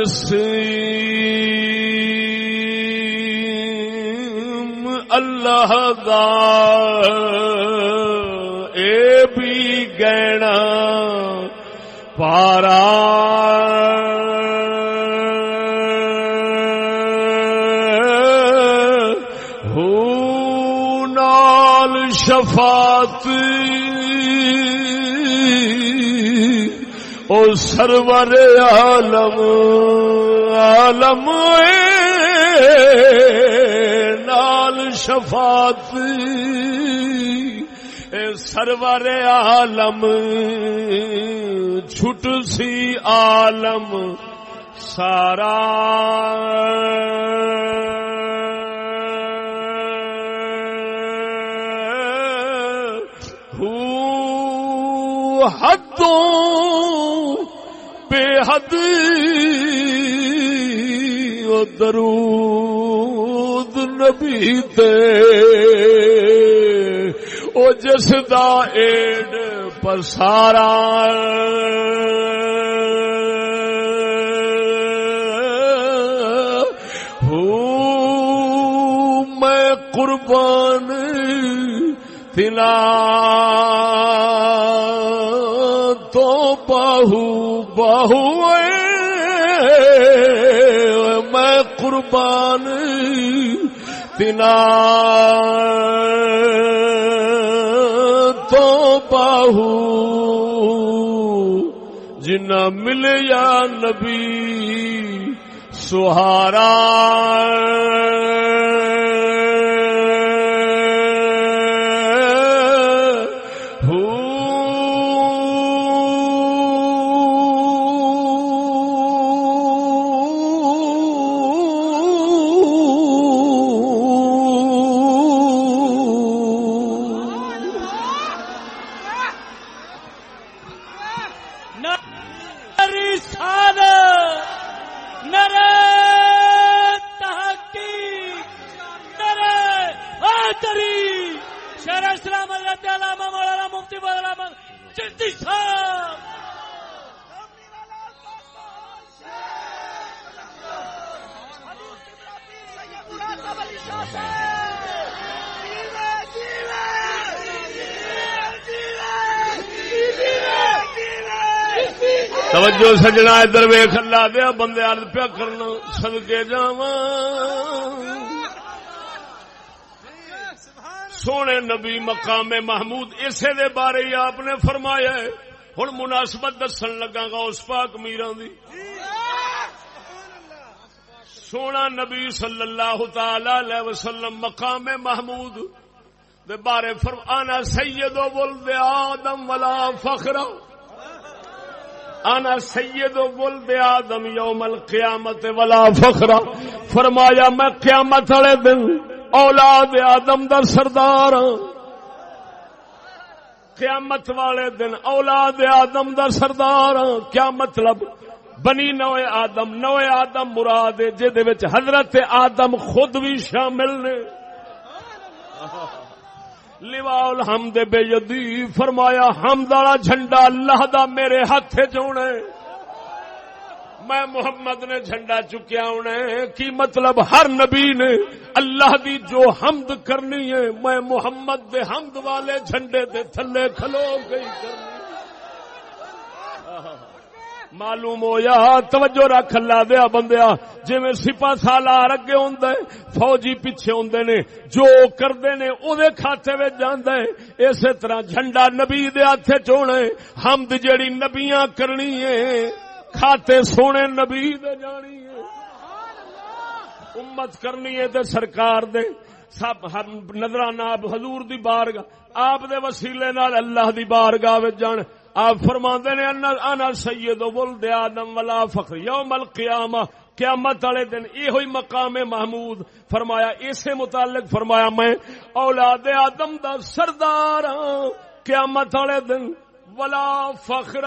A: اسم اللہ دا اے بھی گہنا پارا شفاعت او سرور عالم عالم نال شفاعت اے سرور عالم چھٹ سی عالم سارا حدوں بے حد و درود نبی تے او جس دا ایڈ پسارا ہوں میں قربان تلا تو باہو باہو میں قربان تنا تو باہو جنا ملے یا نبی سہارا توجہ سجنا ادھر ویخ اللہ دیا بندے عرض پیا کرنا صدقے جاواں سونے نبی مقام محمود اسے دے بارے ہی آپ نے فرمایا ہے. ہن مناسبت دسن لگا گا اس پاک میراں دی. سونا نبی صلی اللہ تعالی علیہ وسلم مقام محمود دے بارے فرمانا سید ولد آدم ولا فخر انا سید ولد آدم یوم القیامت ولا فخر. فرمایا میں قیامت والے دن اولاد آدم دا سردار ہاں. قیامت والے دن اولاد آدم دا سردار ہاں. کیا مطلب؟ بنی نو آدم، نو آدم مراد ہے جہدے وچ حضرت آدم خود بھی شامل نے. لواء الحمد بیدی، فرمایا حمد والا جھنڈا اللہ دا میرے ہاتھ وچ ہونا ہے. میں محمد نے جھنڈا چکیا ہونا ہے. کی مطلب ہر نبی نے اللہ دی جو حمد کرنی ہے میں محمد دے حمد والے جھنڈے دے تھلے کھلو گئی کرنی. معلوم ہویا، توجہ رکھ اللہ دیا بندیا، جویں سپاہ سالار اگے ہوندا ہے فوجی پیچھے ہوندے نے، جو کردے نے او دے کھاتے وچ جاندا ہے، اسی طرح جھنڈا نبی دے ہاتھ وچ ہونا ہے. حمد جیڑی نبیاں کرنی ہے کھاتے سونے نبی دے جانی ہے. امت کرنی ہے تے سرکار دے سب نظرانہ حضور دی بارگاہ، آپ دے وسیلے نال اللہ دی بارگاہ وچ جان. آپ فرماندے نے انا سید ولد آدم ولا فخر یوم القیامہ، قیامت والے دن یہ ہوئی مقام محمود. فرمایا اسے متعلق فرمایا میں اولاد آدم دا سردار ہاں قیامت والے دن. ولا فخر،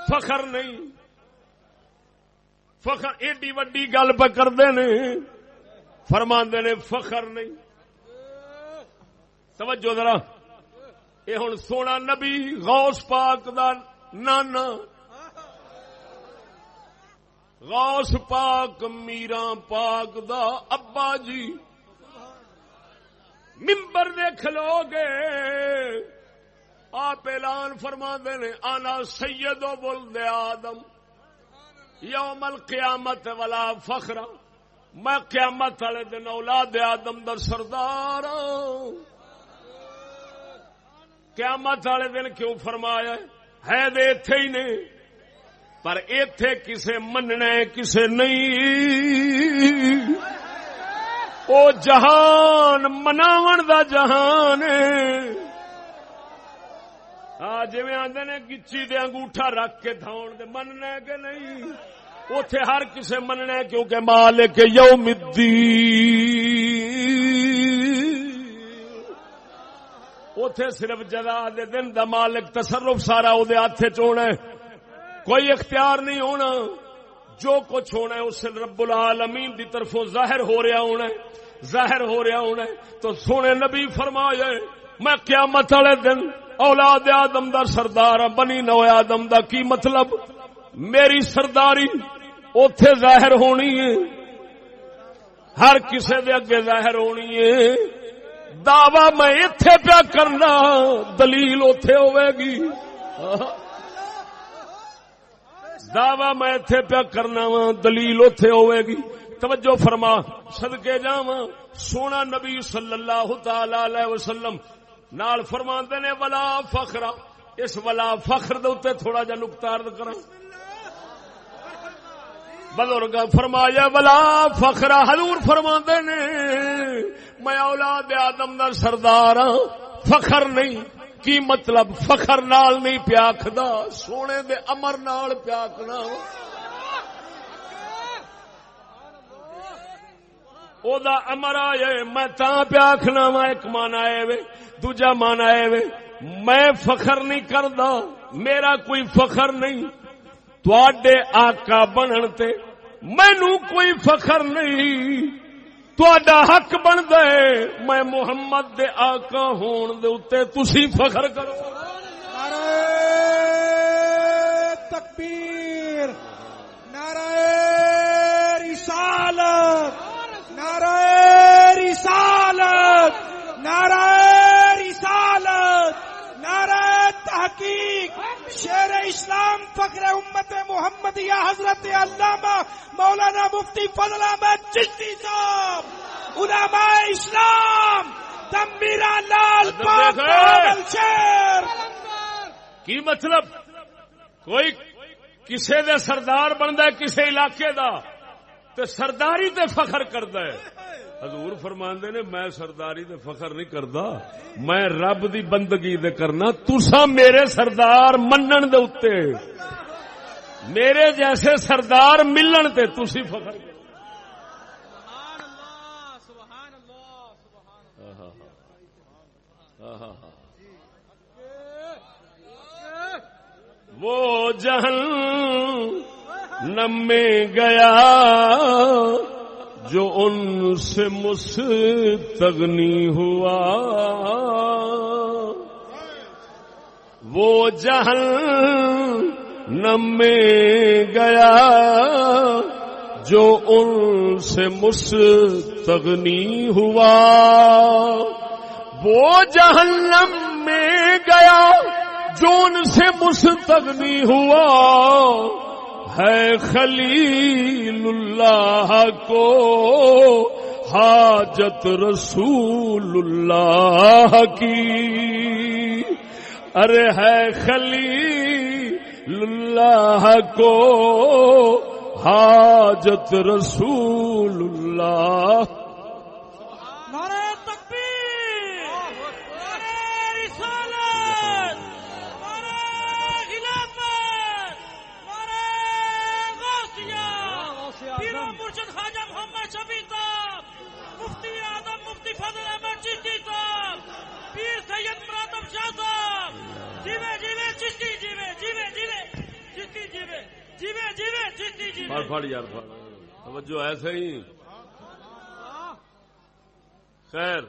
A: فخر نہیں، فخر ایڈی وڈی گل پہ کردے نے، فرماندے نے فخر نہیں. توجہ ذرا، یہ ہن سونا نبی غوث پاک دا نانا، غوث پاک میراں پاک دا ابا جی ممبر دے کھلو گے، آپ اعلان فرما دے نے انا سید ولد آدم یوم القیامت ولا فخر، میں قیامت والے دن اولاد آدم دا سردار ہوں. قیامت والے دن کیوں فرمایا ہے دے ایتھے ہی نے، پر ایتھے کسے مننا ہے کسے نہیں. او جہان مناون دا جہان ہے. جی آدھے نے گچی دے انگوٹھا رکھ کے دھاؤن دے مننا ہے کہ نہیں، اوتھے ہر کسے مننا ہے کیونکہ مالک یوم الدین، اوتھے صرف جزا دے دن دا مالک تصرف سارا او دے ہاتھ وچ ہونا ہے، کوئی اختیار نہیں ہونا. جو کچھ ہونا ہے اس رب العالمین دی طرفوں ظاہر ہو رہا ہونا ہے، ظاہر ہو رہا ہونا ہے. تو سونے نبی فرمایا میں قیامت والے دن اولاد آدم دا سردار بنی نو آدم دا. کی مطلب میری سرداری اوتھے ظاہر ہونی ہے، ہر کسے دے اگے ظاہر ہونی ہے. دعوی میں ایتھے پیا کرنا، دلیل اوتھے ہوے گی. دعوی میں ایتھے پیا کرنا وا، دلیل اوتھے ہوے گی. توجہ فرما، صدقے جاواں سونا نبی صلی اللہ تعالی علیہ وسلم نال فرماندے نے ولا فخر. اس ولا فخر دے اوتے تھوڑا جا نقطہ عرض کراں. بزرگ فرمایا ولا فخر، حضور فرماندے نے میں اولاد آدم دا سردار ہاں، فخر نہیں. کی مطلب فخر نال نہیں پیاکھدا، سونے دے امر نال پیاکھنا. او دا امر آئے میں تاں پیاکھنا وا. ایک مانا ہے وے، دوجا مانا ہے وے میں فخر نہیں کردا، میرا کوئی فخر نہیں. تواڈے آقا بنن تے مینوں کوئی فخر نہیں، تواڈا حق بندا ہے میں محمد دے آقا ہون دے اوتے تسی فخر کرو.
B: نعرہ تکبیر، نعرہ رسالت، نعرہ رسالت، نعرہ رسالت، نعرہ تحقیق. شیر اسلام فخر امت محمدیہ حضرت علامہ مولانا مفتی فضل احمد چشتی صاحب، علماء اسلام تنبیرہ لال پاک بہادر شیر.
A: کی مطلب کوئی کسے دے سردار بندا ہے کسے علاقے دا تے سرداری تے فخر کردا ہے. حضور فرماندے نے میں سرداری تے فخر نہیں کردا، میں رب دی بندگی دے کرنا. تساں میرے سردار منن دے اوتے میرے جیسے سردار ملن تے تسی فخر کرو.
B: سبحان اللہ، سبحان اللہ.
A: وہ جہنم میں گیا جو ان سے مستغنی ہوا، وہ جہنم میں گیا جو ان سے مستغنی ہوا، وہ جہنم میں گیا جو ان سے مستغنی ہوا، ہے خلیل اللہ کو حاجت رسول اللہ کی، ارے ہے خلیل اللہ کو حاجت رسول اللہ۔
C: نعرہ تکبیر، نعرہ رسالت، نعرہ خلافت، نعرہ غوثیہ، پیر و مرشد خواجہ محمد شفیع صاحب، مفتی اعظم مفتی فضل احمد چشتی صاحب، پیر سید مرادم شاہ صاحب، جیوے جیوے چشتی، جیوے جیوے جیوے چشتی، جیوے جیوے جیوے چشتی، جیوے
A: پڑھ یار پڑھ، توجہ ایسے ہی خیر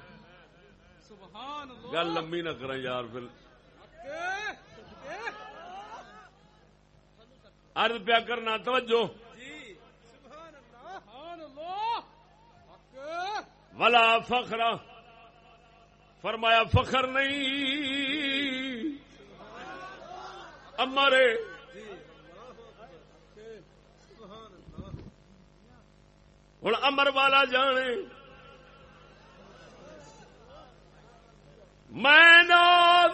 B: سبحان اللہ،
A: گل لمبی نہ کریں یار، پھر عرض پیا کرنا توجہ۔
B: جی سبحان اللہ، سبحان اللہ،
A: ولا فخر، فرمایا فخر نہیں امرے، ہوں امر والا جانے میں ناز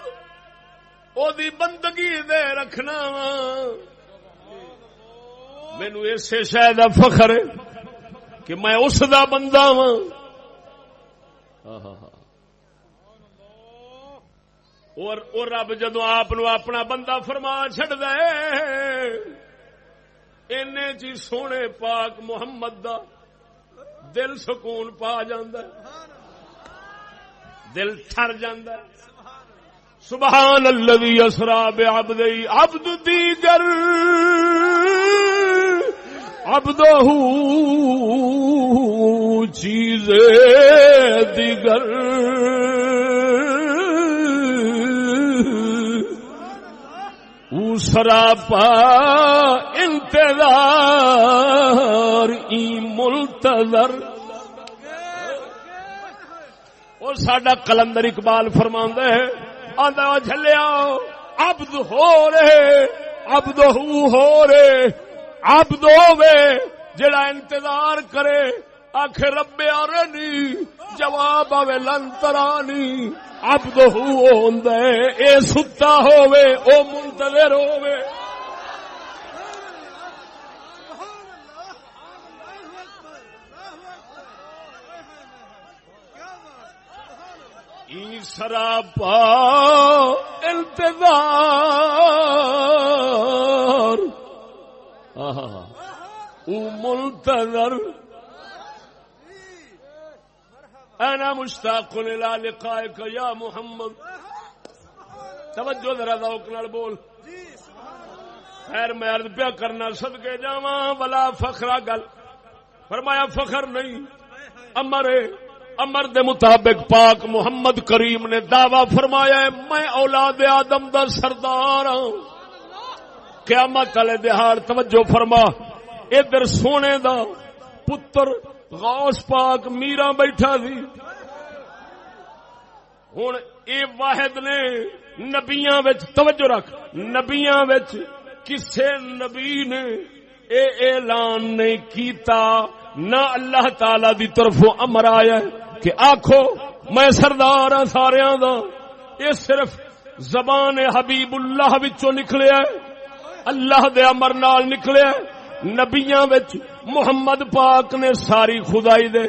A: او دی بندگی دے رکھنا وا، مینو اسے شاید دا فخر ہے کہ میں اس دا بندہ وا۔ اور رب جدو آپ اپنا بندہ فرما چڈ دے، اینے جی سونے پاک محمد دا دل سکون پا جاندا ہے، دل ٹھر جاندا ہے۔ سبحان الذی اسرا بعبدہ، عبد دیگر عبدہ چیز دیگر، سراپا انتظار ای منتظر۔ اور ساڈا کلندر اقبال فرماندا ہے، آندا جھلیا عبد ہو رہے، عبد ہو رہے، عبد ہوے جڑا انتظار کرے، آخ رب ارنی جواب آوے لنترانی، عبد ہوندا ہے اے ستا ہوے او منتظر ہوے۔ ای سراپا انتظار او منتظر، انا مشتاق الى لقائك یا محمد۔ توجہ ذرا ذوق نال بول۔ خیر میں عرض پیا کرنا صدقے جاواں، ولا فخر گل فرمایا فخر نہیں امر دے مطابق پاک محمد کریم نے دعویٰ فرمایا ہے میں اولاد آدم دا سردار ہوں۔ قیامت والے دہاڑ توجہ فرما، ادھر سونے دا پتر غوث پاک میرا بیٹھا سی، ہن اے واحد نے نبیاں وچ توجہ رکھ، نبیاں وچ کسے نبی نے اے اعلان نہیں کیتا، نہ اللہ تعالی دی طرفوں امر آیا کہ آکھو میں سردار ہاں ساریاں دا، یہ صرف زبان حبیب اللہ وچوں نکلیا ہے، اللہ دے امر نال نکلیا ہے۔ نبیاں وچ محمد پاک نے ساری خدائی دے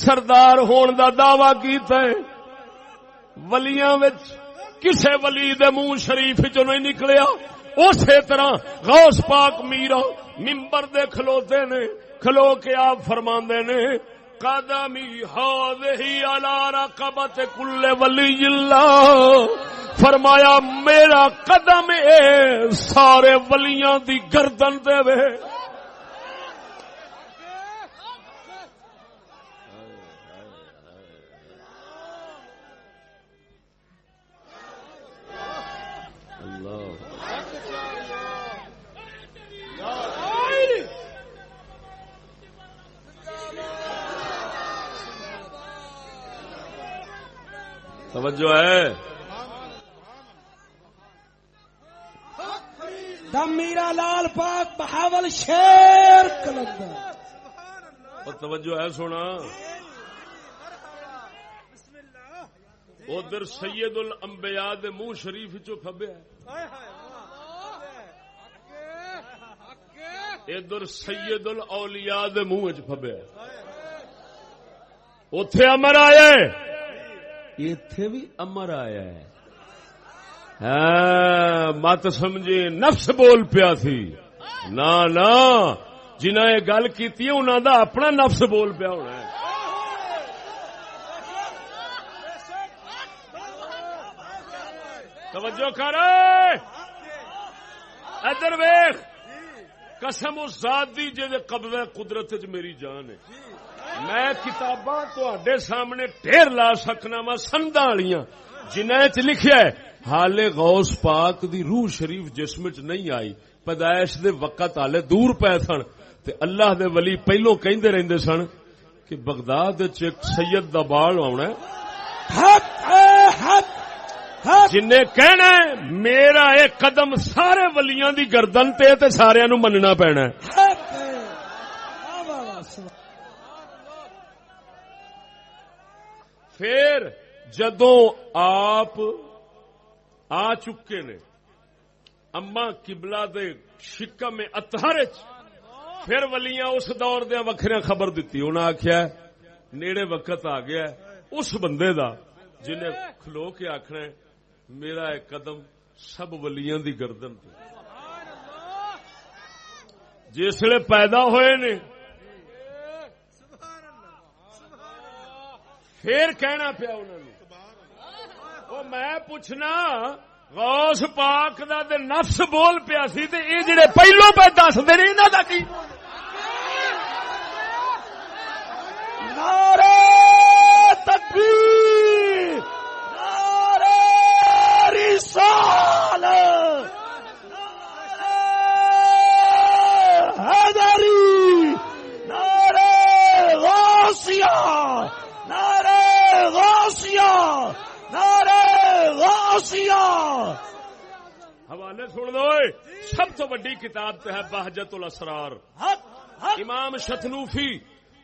A: سردار ہون دا دعویٰ کیتا ہے، ولیاں وچ کسے ولی دے منہ شریف وچوں نہیں نکلیا۔ اسی طرح غوث پاک میرا منبر دے کھلوتے نے، کھلو کے آپ فرماندے نے قدمی ہاذہی علی رقبت کل ولی اللہ فرمایا میرا قدم اے سارے ولیاں دی گردن دے وے. توجہ ہے.
C: دم میرا لال پاک بہاول شیر کلندر.
A: اور توجہ ہے سونا. ادھر سید الانبیاء دے منہ شریف چو کھبیا ادھر سید الاولیاء دے منہ چ کھبیا. اوتھے امر آیا ایتھے بھی امر آیا ہے. ہاں مت سمجھے نفس بول پیا تھی. نا جنہاں یہ گل کیتی ہے انہاں دا اپنا نفس بول پیا ہونا ہے. توجہ کر ادھر ویکھ. قسم اس ذات دی جے قبضہ قدرت وچ میری جان ہے. میں کتاباں تواڈے سامنے ڈھیر لا سکنا وا سنداں والیاں جنہاں چ لکھیا ہے حالے غوث پاک دی روح شریف جسم وچ نہیں آئی. پیدائش دے وقت حالے دور پے سن تے اللہ دے ولی پہلو کہندے رہندے سن کہ بغداد وچ ایک سید دا بال آونا ہے. جن نے کہنا ہے میرا ایک قدم سارے ولیاں دی گردن تے سارے نو مننا پینا ہے. پھر جدوں آپ آ چکے نے اما قبلہ دے شکم اطہر وچ پھر ولیاں اس دور دے وکھریاں خبر دتی. انہاں آکھیا نیڑے وقت آ گیا اس بندے دا جنہیں کھلو کے آکھنا ہے میرا ایک قدم سب ولیاں دی گردن تے. جسلے پیدا ہوئے نے پھر کہنا پیا انہوں نے. وہ میں پوچھنا غوث پاک دا تے نفس بول پیا سی تے یہ جڑے پہلو پہ دس دے نے انہاں دا کی؟
C: نعرہ تکبیر، نعرہ رسالت، نعرہ حیدری، نعرہ غوثیہ، نعرہ غوثیہ، نعرہ غوثیہ.
A: حوالے سن دو. سب تو بڑی کتاب تے ہے بہجت الاسرار. امام شتنوفی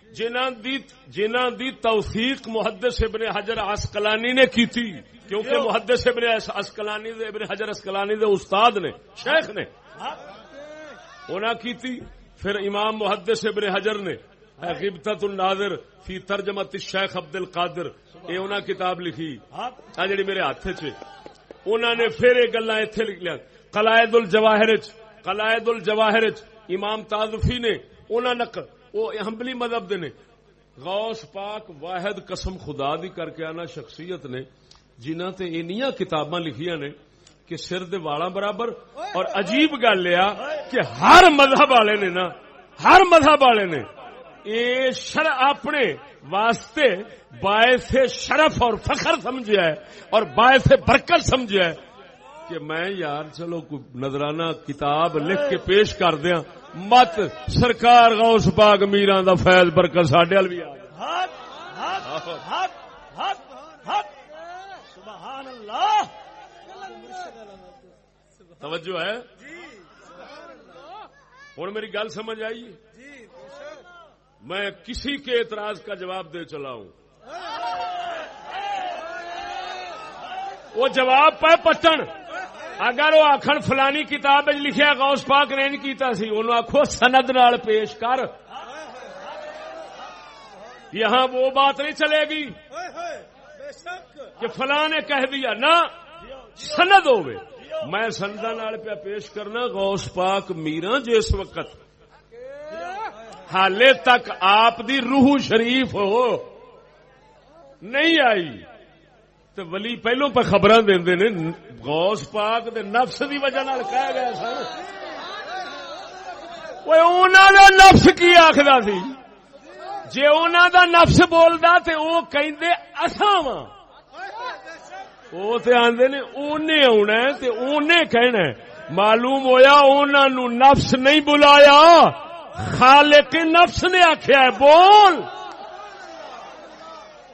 A: جنہاں دی توثیق محدث ابن حجر عسقلانی نے کی تھی کیونکہ محدث ابن عسقلانی دے ابن حجر عسقلانی دے استاد نے شیخ نے انہاں کی تھی. پھر امام محدث ابن حجر نے غبطۃ الناظر فی ترجمۃ الشیخ عبد القادر یہ انہاں کتاب لکھی آ جڑی میرے ہاتھ چ. انہاں نے پھر یہ گلاں ایتھے لکھ لیا قلائد الجواہر امام تاذفی نے انہاں نقل وہ حنبلی مذہب دے نے غوث پاک واحد قسم خدا دی کر کے آنا شخصیت نے جنہاں تے انیاں کتاباں لکھیاں نے کہ سر دے والاں برابر. اور عجیب گل یہ کہ ہر مذہب والے نے نا ہر مذہب والے نے یہ شرع اپنے واسطے باعث شرف اور فخر سمجھا ہے اور باعث برکت سمجھا ہے کہ میں یار چلو کوئی نظرانہ کتاب لکھ کے پیش کر دیاں مت سرکار غوث پاک میراں دا فیض برکت ساڈے ال بھی آ
C: سبحان اللہ.
A: توجہ ہے. ہن میری گل سمجھ آئی؟ میں کسی کے اعتراض کا جواب دے چلا ہوں. وہ جواب پہ پٹن اگر وہ آخر فلانی کتاب لکھیا غوث پاک نے نہیں کیتا سی انہوں آخو سند نال پیش کر. یہاں وہ بات نہیں چلے گی کہ فلاں نے کہہ دیا نہ سند ہوئے. میں سندا نال پہ پیش کرنا غوث پاک میراں جس وقت حالے تک آپ دی روح شریف ہو نہیں آئی تے ولی پہلوں پہ خبراں دیندے نے غوث پاک دے نفس دی وجہ نال کہہ گئے سن اوے انہاں دا نفس کی آکھدا سی جے انہاں دا نفس بولدا تے او کہندے اساں واں او تے آندے نے اونے آنا ہے تے اونے کہنا ہے معلوم ہویا انہاں نو نفس نہیں بلایا خالق نفس نے آکھیا ہے بول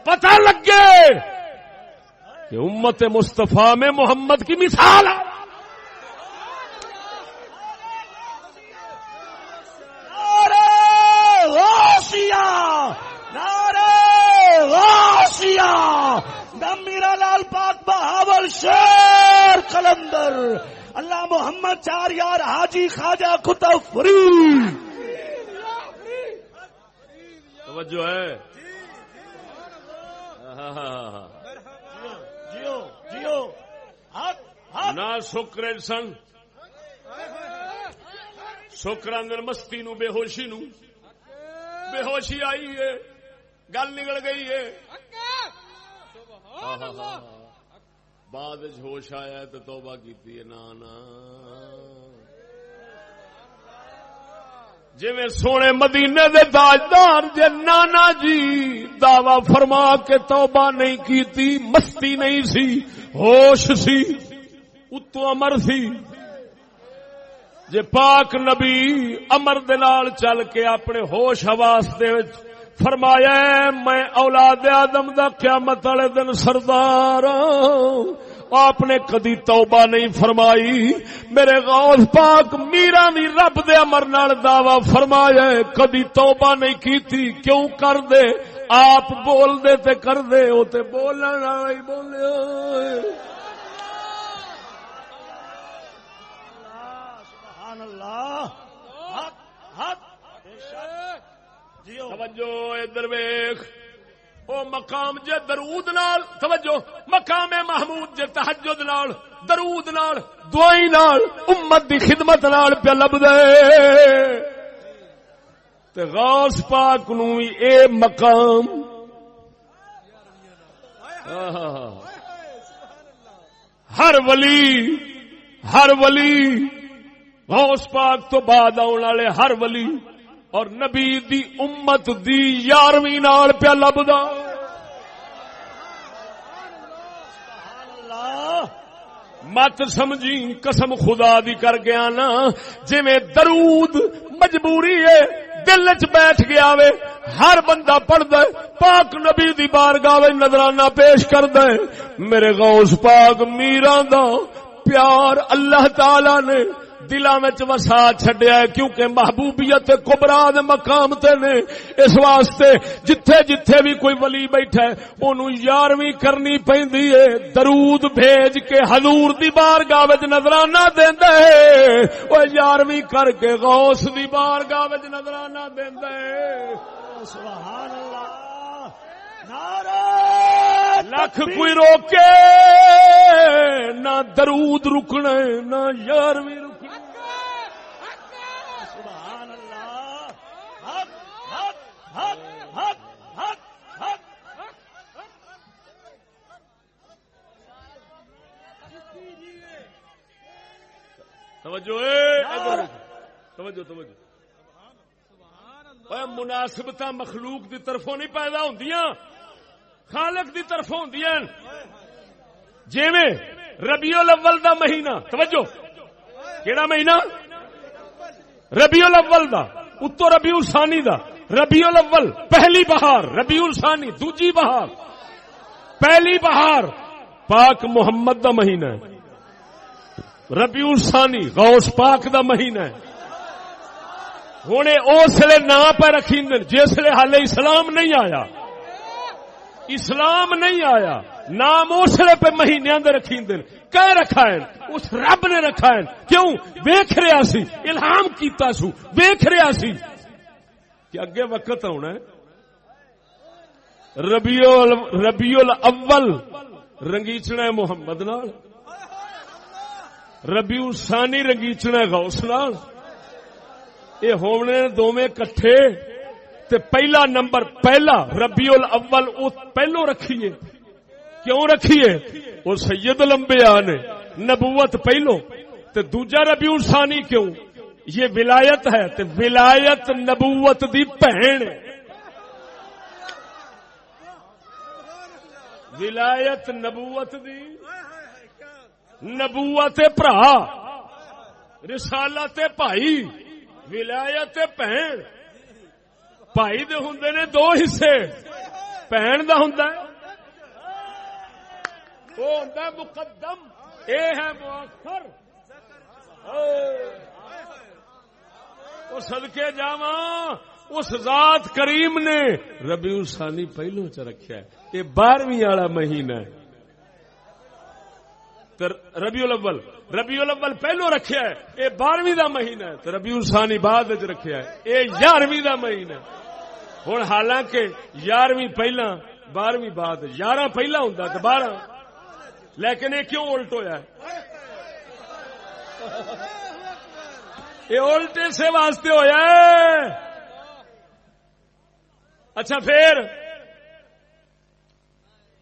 A: پتہ لگے کہ امت مصطفیٰ میں محمد کی مثال ہے
C: نعرہ غوثیہ نعرہ غوثیہ دم میرا لال پاک بہاول شیر قلندر اللہ محمد چار یار حاجی خواجہ کتب فرید
A: توجہ ہے
C: جیو جیو حق حق
A: نہ شکر سن شکر اندر مستی نو بے ہوشی نو بے ہوشی آئی ہے گل نکل گئی ہے بعد ہوش آیا تو توبہ کیتی ہے نا جی سونے مدینے دے تاجدار جے نانا جی دعوی فرما کے توبہ نہیں کیتی مستی نہیں سی ہوش سی اتو امر سی جے پاک نبی امر دے نال چل کے اپنے ہوش حواس دے وچ فرمایا میں اولاد آدم دا قیامت والے دن سردار آپ نے کدی توبہ نہیں فرمائی میرے غوث پاک میرا بھی رب دے امر نال دعویٰ فرمایا کدی توبہ نہیں کیتی کیوں کر دے آپ بول دے تے کر دے او تے بولن والا ہی بولے
C: سبحان اللہ حق حق
A: توجہ ادھر ویکھ او مقام جے درود نال توجہ مقام محمود جے تہجد نال درود نال دعائی نال امت دی خدمت نال پہ لبدے تے غوث پاک نو اے مقام ہر ولی غوث پاک تو بعد آنے والے ہر ولی اور نبی دی امت دی 11ویں نال پیا لبدا مت سمجھی قسم خدا دی کر گیا نا جی میں درود مجبوری ہے دل چ بیٹھ گیا وے ہر بندہ پڑھدا ہے پاک نبی دی بارگاہ وچ نذرانہ پیش کردا ہے میرے غوث پاک میراں دا پیار اللہ تعالی نے دلاں وچ وسا چھڈیا ہے کیونکہ محبوبیت کبریٰ دے مقام تے نے اس واسطے جتھے جتھے بھی کوئی ولی بیٹھا ہے اونوں 11ویں کرنی پیندی ہے درود بھیج کے حضور دی بارگاہ وچ نذرانہ دیندا ہے او 11ویں کر کے غوث دی بارگاہ وچ نذرانہ دیندا ہے
C: سبحان اللہ نعرہ
A: لکھ کوئی روکے نہ درود رکنا نہ 11ویں رکنا
C: سبحان اللہ حق حق حق حق حق حق
A: توجہ توجہ مناسبت مخلوق دی طرفوں نہیں پیدا ہوندیاں خالق دی طرف ہوندیاں جویں ربیع الاول دا مہینہ توجہ کیڑا مہینہ ربیع الاول دا اتو ربیع الثانی دا ربیع الاول پہلی بہار ربیع الثانی دوجی بہار پہلی بہار پاک محمد دا مہینہ ہے ربیع الثانی غوث پاک دا مہینہ ہے ہونے اسلے نا پہ رکھیندن جسلے حالے اسلام نہیں آیا اسلام نہیں آیا نام اسلے پہ مہینے اندر رکھیندن کہہ رکھا ہے اس رب نے رکھا ہے کیوں ویکھ رہا سی الہام کیتا سو ویکھ رہا سی کہ اگے وقت ہونا ہے ربیع الاول رنگیچنا ہے محمد نال ربیع الثانی رنگیچنا ہے غوث نال یہ ہونے دوویں کٹھے تے پہلا نمبر پہلا ربیع الاول او پہلو رکھیے کیوں رکھیے؟ وہ سید الانبیاء نے نبوت پہلو تے دوجا ربیع الثانی کیوں؟ یہ ولایت ہے تے ولایت نبوت دی بہن، ولایت نبوت دی نبوت بھرا، رسالت بھائی، ولایت بہن۔ بھائی دے ہوندے نے دو حصے، بہن دا ہوندا ہے وہ ہوندا ہے مقدم، اے ہے مؤخر۔ وہ صدقے جاواں اس ذات کریم نے ربیع الثانی پہلو چ رکھیا ہے، یہ 12ویں والا مہینہ ہے۔ ربیع الاول پہلو رکھیا ہے، یہ 12ویں دا مہینہ ہے، تو ربیع الثانی بعد وچ رکھیا ہے، یہ 11ویں دا مہینہ ہے۔ ہن حالانکہ 11ویں پہلا 12ویں بعد، 11 پہلا ہوندا تے 12، لیکن یہ کیوں الٹ ہویا ہے؟ یہ الٹے سے واسطے ہویا ہے۔ اچھا پھر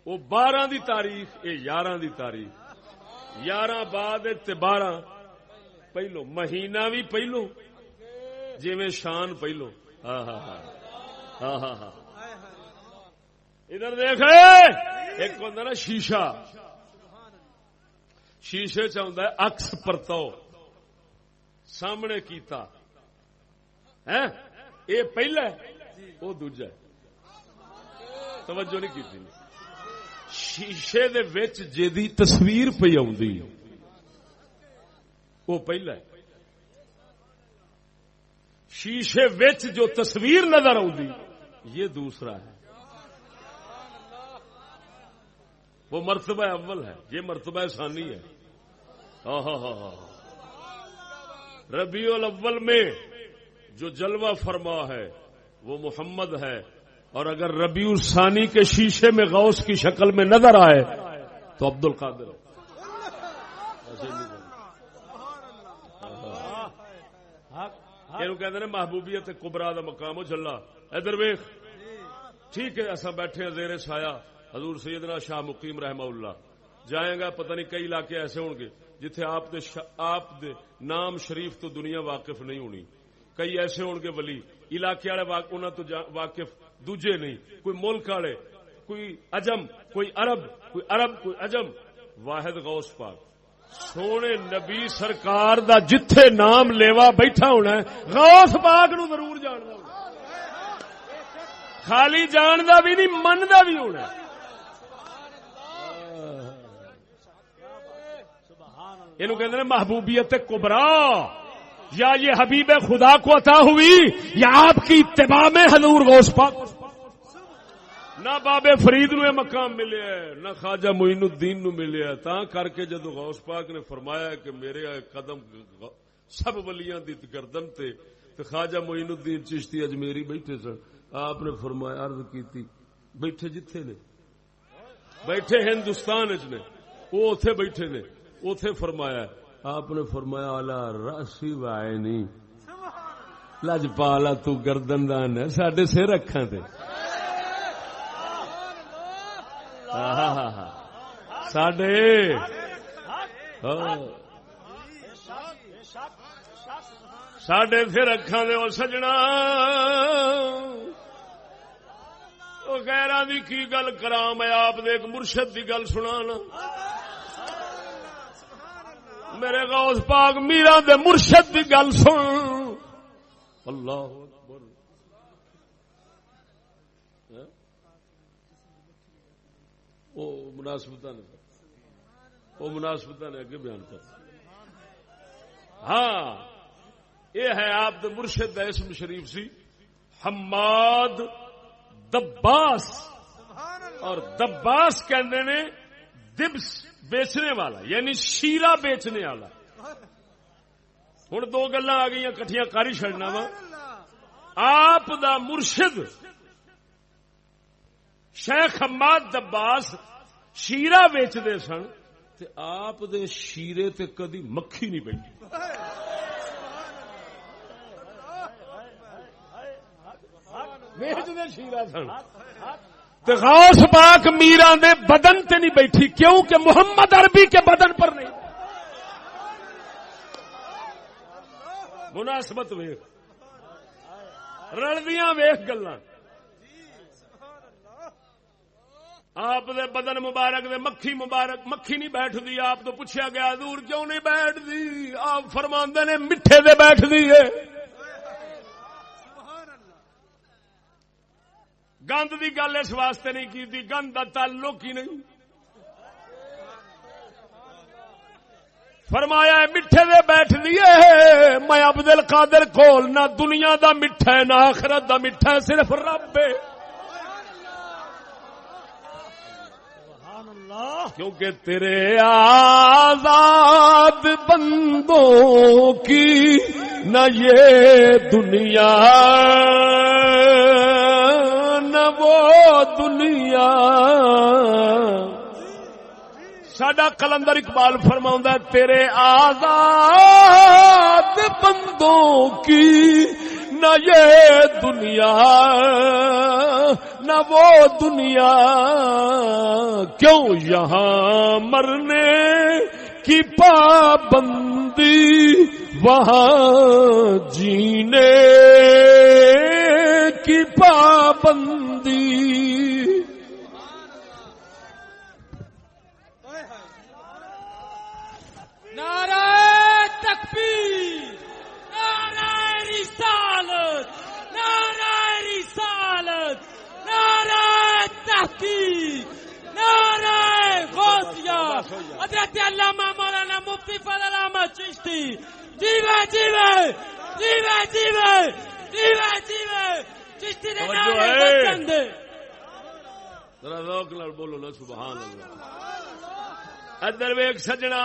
A: وہ 12 دی تاریخ، یہ 11 دی تاریخ، 11 بعد تے 12 پہلو، مہینہ بھی پہلو، جویں شان پہلو۔ ہاں ہاں ہاں ہاں ہاں ہاں ادھر دیکھ، ایک ہوندا نا شیشہ، شیشے چ ہوندا ہے عکس پرتو سامنے کیتا ہے، یہ پہلا ہے وہ دوجا ہے۔ توجہ نہیں کیتی؟ شیشے دے وچ جیدی تصویر پئی آوندی وہ پہلا ہے، شیشے وچ جو تصویر نظر آوندی یہ دوسرا ہے۔ وہ مرتبہ اول ہے، یہ مرتبہ ثانی ہے۔ ربیع الاول میں جو جلوہ فرما ہے وہ محمد ہے، اور اگر ربیع الثانی کے شیشے میں غوث کی شکل میں نظر آئے تو عبد القادر ہے۔ کہتے ہیں محبوبیت کبرا دا مقام ہو چلا۔ ادھر ویخ، ٹھیک ہے اصا بیٹھے ہیں زیر سایہ حضور سیدنا شاہ مقیم رحمہ اللہ، جائیں گا پتہ نہیں کئی علاقے ایسے ہون گے جتھے آپ دے نام شریف تو دنیا واقف نہیں ہونی، کئی ایسے ہون گے ولی علاقے والے انہاں تو واقف دوجے نہیں، کوئی ملک والے، کوئی عجم، کوئی عرب، کوئی عجم، واحد غوث پاک سونے نبی سرکار دا جتھے نام لیوا بیٹھا ہونا ہے غوث پاک نو ضرور جاننا ہونا، خالی جاندا بھی نہیں مندا بھی ہونا۔ یہ کہتے ہیں محبوبیت کبرا، یا یہ حبیب خدا کو عطا ہوئی یا آپ کی اتباع میں حضور غوث پاک۔ نہ بابے فرید نو مقام ملے ہے، نہ خواجہ معین الدین نو ملے ہے، تاں کر کے جدو غوث پاک نے فرمایا کہ میرے قدم سب ولیاں دی گردن تے خواجہ معین الدین چشتی اجمیری بیٹھے سن، آپ نے فرمایا عرض کیتی بیٹھے جتھے نے بیٹھے ہندوستان وچ نے وہ اوتھے بیٹھے نے، اوتھے فرمایا آپ نے فرمایا اعلی راسی وعینی لجپالا تو گردندان ہے ساڈے سر اکھاں تے، ساڈے ساڈے سر اکھاں دے او سجنا، وہ غیراں دی کی گل کراں، میں آپ دے ایک مرشد دی گل سنانا۔ میرے غوث پاک میرا دے مرشد دی گل سن، اللہ اکبر۔ وہ مناسبت نے اگے بیان کر۔ ہاں یہ ہے آپ دے مرشد دا اسم شریف سی حماد دباس، اور دباس کہندے نے دبس بیچنے والا، یعنی شیرہ بیچنے والا۔ ہن دو گلاں آ گئیاں کٹھیاں کر ہی چھڑنا وا۔ آپ دا مرشد شیخ حماد دباس شیرہ بیچدے سن تے آپ دے شیرے تے کدی مکھی نہیں بیٹھی۔ بیچدے شیرہ سن، غوث پاک میران دے بدن تے نہیں بیٹھی، کیوں کہ محمد عربی کے بدن پر نہیں. مناسبت ویخ، رلدیاں ویخ گلاں. آپ دے بدن مبارک دے مکھی مبارک مکھی نہیں بیٹھ دی. آپ تو پوچھا گیا حضور کیوں نہیں بیٹھ دی؟ آپ فرماندے نے مٹھے دے بیٹھ دی ہے. گند دی گل اس واسطے نہیں کی تھی، گند دا تعلق ہی نہیں. فرمایا مٹھے دے بیٹھ دیے. میں عبد القادر کول نہ دنیا دا مٹھا ہے نہ آخرت دا مٹھا ہے، صرف رب ہے. کیونکہ تیرے آزاد بندوں کی نہ یہ دنیا نہ وہ دنیا. ساڈا کلندر اقبال فرماؤندا ہے تیرے آزاد بندوں کی نہ یہ دنیا نہ وہ دنیا. کیوں یہاں مرنے کی پابندی وہاں جینے کی پابندی.
C: نعرہ تکبیر، نعرہ رسالت، نعرہ رسالت، نعرہ تحقیق، نعرہ غوثیہ. حضرت علامہ مولانا مفتی فضل احمد چشتی جیوے جیوے جیوے جیوے جیوے جیوے چشتی نے نعرہ وطن دے.
A: ذرا ذوق نال بولو نا سبحان اللہ. ادھر ویک سجنا،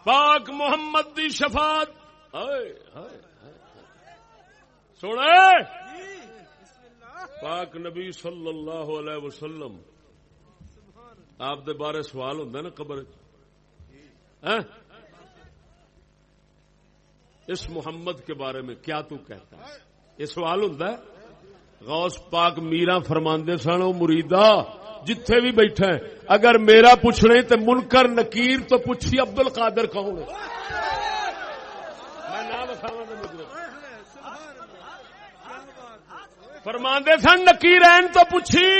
A: پاک محمد دی شفاعت سونا. پاک نبی صلی اللہ علیہ وسلم آپ دے بارے سوال ہوندا نا قبر اس محمد کے بارے میں کیا تو کہتا ہے؟ یہ سوال ہوندا ہے. غوث پاک میرا فرماندے سن او مریدا جتھے بھی بیٹھا ہے اگر میرا پوچھنے تے منکر نکیر تو پوچھی عبد القادر کون ہے. میں نام بتاواں تے مجھے فرماندے سن نکیرین تو پوچھی.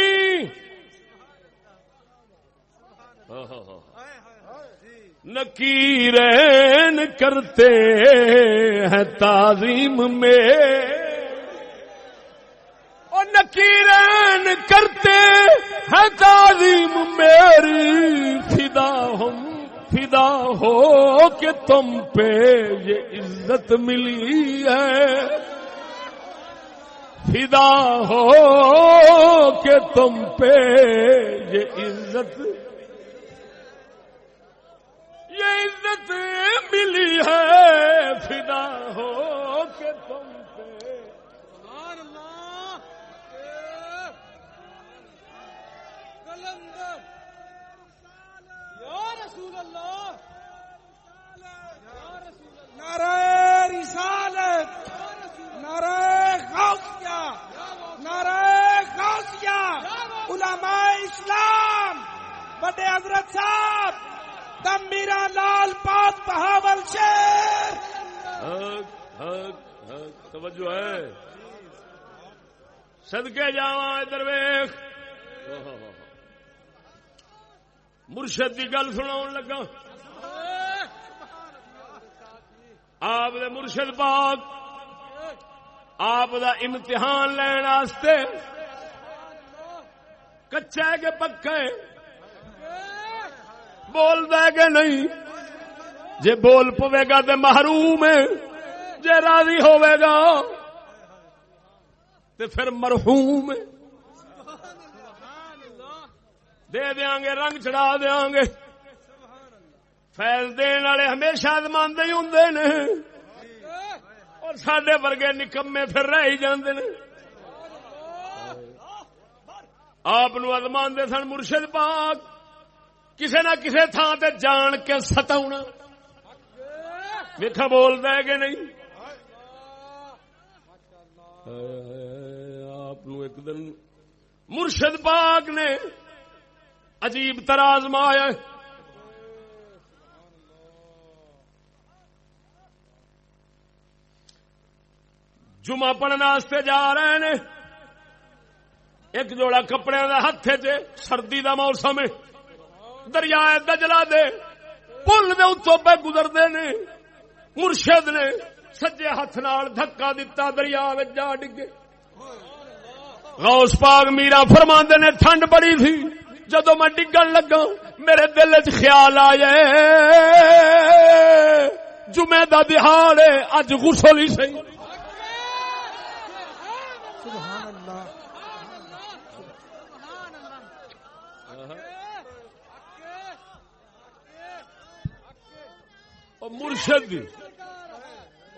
A: نکیرین کرتے ہیں تعظیم میں، اور نکیرین کرتے ہیں تعظیم میری. فدا ہو کہ تم پہ یہ عزت ملی ہے. فدا ہو کہ تم پہ یہ عزت ملی ہے. فدا ہو کہ تم پہ.
B: سبحان اللہ. کلندر یا رسول اللہ، نعرہ رسالت، نعرہ غوثیہ، نعرہ غوثیہ. علماء اسلام بڑے حضرت صاحب دم میرا لال پاک بہاول شیر.
A: توجہ ہے. صدقے جاواں ادھر ویکھ. مرشد دی گل سناون لگا. آپ دے مرشد پاک آپ دا امتحان لین واسطے کچا کے پکا بول دے گے نہیں. جے بول پوے گا تے محروم ہے، جے راضی ہوے گا تے پھر مرحوم ہے. دے دیاں گے، رنگ چڑھا دیاں گے. فیض دین والے ہمیشہ ازماندے ہی ہوندے نے، اور ساڈے ورگے نکمے پھر رہ ہی جاندے نے. آپ نو ازماندے سن مرشد پاک، کسے نہ کسے تھان تے جان کے ستاونا. ویکھا بولدا ہے کہ نہیں؟ آپ ایک دن مرشد پاک نے عجیب طرح آزمایا، جمعہ پڑھنے واسطے جا رہے نے، ایک جوڑا کپڑے دا ہاتھ چ، سردی دا موسم ہے، دریائے دجلہ دے پل دے اتوں پہ گزرتے نے، مرشد نے سجے ہاتھ نال دھکا دتا، دریا وچ جا ڈگے۔ غوث پاک میرا فرماندے نے ٹھنڈ بڑی تھی، جدو میں ڈگن لگا میرے دل چ خیال آیا جمعے دا دہاڑ ہے، اج غسل ہی صحیح۔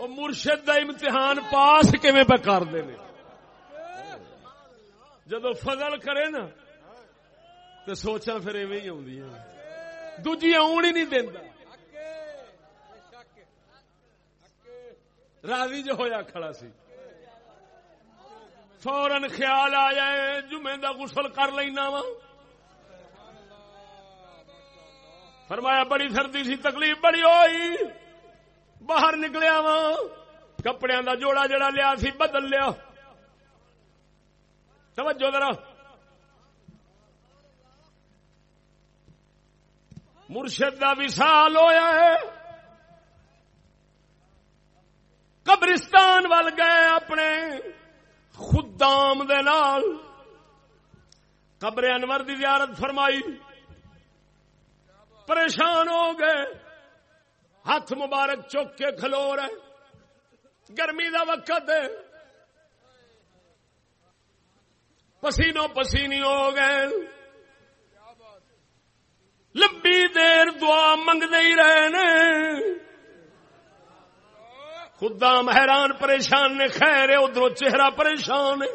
A: مرشد دا امتحان پاس کیویں پہ کردے نے؟ جدو فضل کرے نا تو سوچا پھر ایویں ہی آندی ہیں، دوجی آن ہی نہیں دیندا، راضی جو ہویا کھڑا سی، فوراً خیال آ جائے جمعے دا غسل کر لینا وا۔ فرمایا بڑی سردی سی، تکلیف بڑی ہوئی، باہر نکلیا وا، کپڑیاں دا جوڑا جڑا لیا سی بدل لیا۔ توجہ ذرا، مرشد دا وصال ہویا ہے، قبرستان وال گئے اپنے خدام دے نال، قبر انور دی زیارت فرمائی، پریشان ہو گئے، ہاتھ مبارک چک کے کھلو رہے، گرمی دا وقت ہے، پسینوں پسینی ہو گئے، لمبی دیر دعا منگتے ہی رہے نے۔ خدام حیران پریشان نے، خیر ہے ادھر چہرہ پریشان ہے،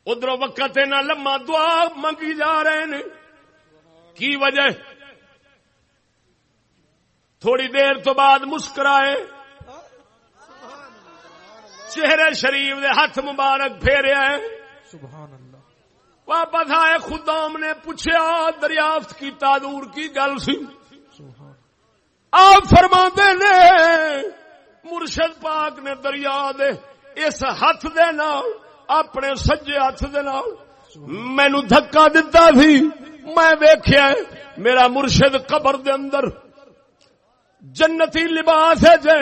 A: ادھر وقت نہ لما دعا منگی جا رہے نے، کی وجہ؟ تھوڑی دیر تو بعد مسکرائے، چہرے شریف دے ہاتھ مبارک پھیرے آئے،
B: سبحان اللہ۔
A: واپس آئے، خدام نے پوچھا، دریافت کی دور کی گل سی، آپ فرماندے نے مرشد پاک نے دریا دے اس ہاتھ دے نال، اپنے سجے ہاتھ دے نال مینوں دھکا دتا سی، میں ویکھیا میرا مرشد قبر دے اندر جنتی لباس ہے جے،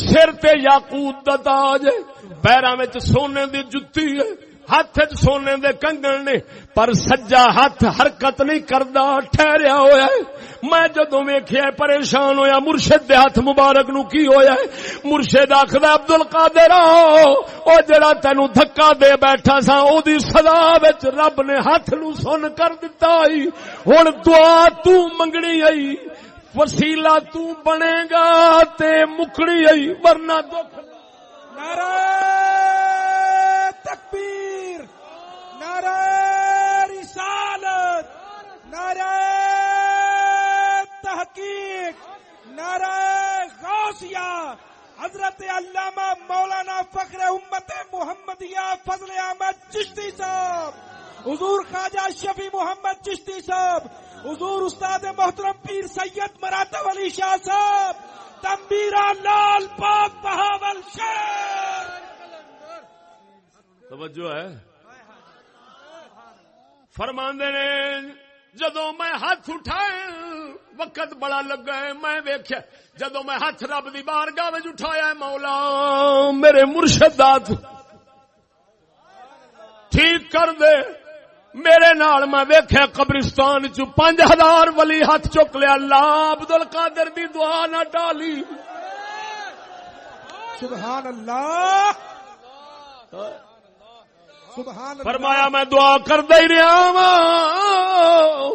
A: سر تے یاقوت دا تاج ہے، پیراں وچ سونے دی جُتی ہے، ہاتھ وچ سونے دے کنگن نے، پر سجا ہاتھ حرکت نہیں کردا، ٹھہریا ہویا ہے۔ میں جدوں ویکھیا پریشان ہویا، مرشد دے ہاتھ مبارک نو کی ہویا ہے؟ مرشد آکھدا عبد القادر او جڑا تینوں دھکا دے بیٹھا سا، او دی سزا وچ رب نے ہاتھ نو سن کر دتا ہی، ہن دعا تو منگنی آئی، وسیلہ تو بنے گا تے مکڑی آئی، ورنہ دکھ۔
B: نعرہ تکبیر، نعرہ رسالت، نعرہ تحقیق، نعرہ غوثیہ، حضرت علامہ مولانا فخر امت محمدیہ فضل احمد چشتی صاحب، حضور خواجہ شفیع محمد چشتی صاحب، حضور استاد محترم پیر سید مراتب علی شاہ صاحب، تنبیرہ لال پاک بہاول شیر۔
A: توجہ ہے، فرماندے نے جدوں میں ہاتھ اٹھائے وقت بڑا لگا ہے، میں ویکھیا جدوں میں ہاتھ رب دی بارگاہ وچ اٹھایا ہے، مولا میرے مرشد ہاتھ ٹھیک کر دے میرے نال۔ میں ویکھیا قبرستان چ 5000 ولی ہاتھ چک لیا، اللہ عبد القادر دی دعا نہ ٹالی۔
B: سبحان اللہ، سبحان اللہ۔
A: فرمایا میں دعا کردا ہی رہا ہاں،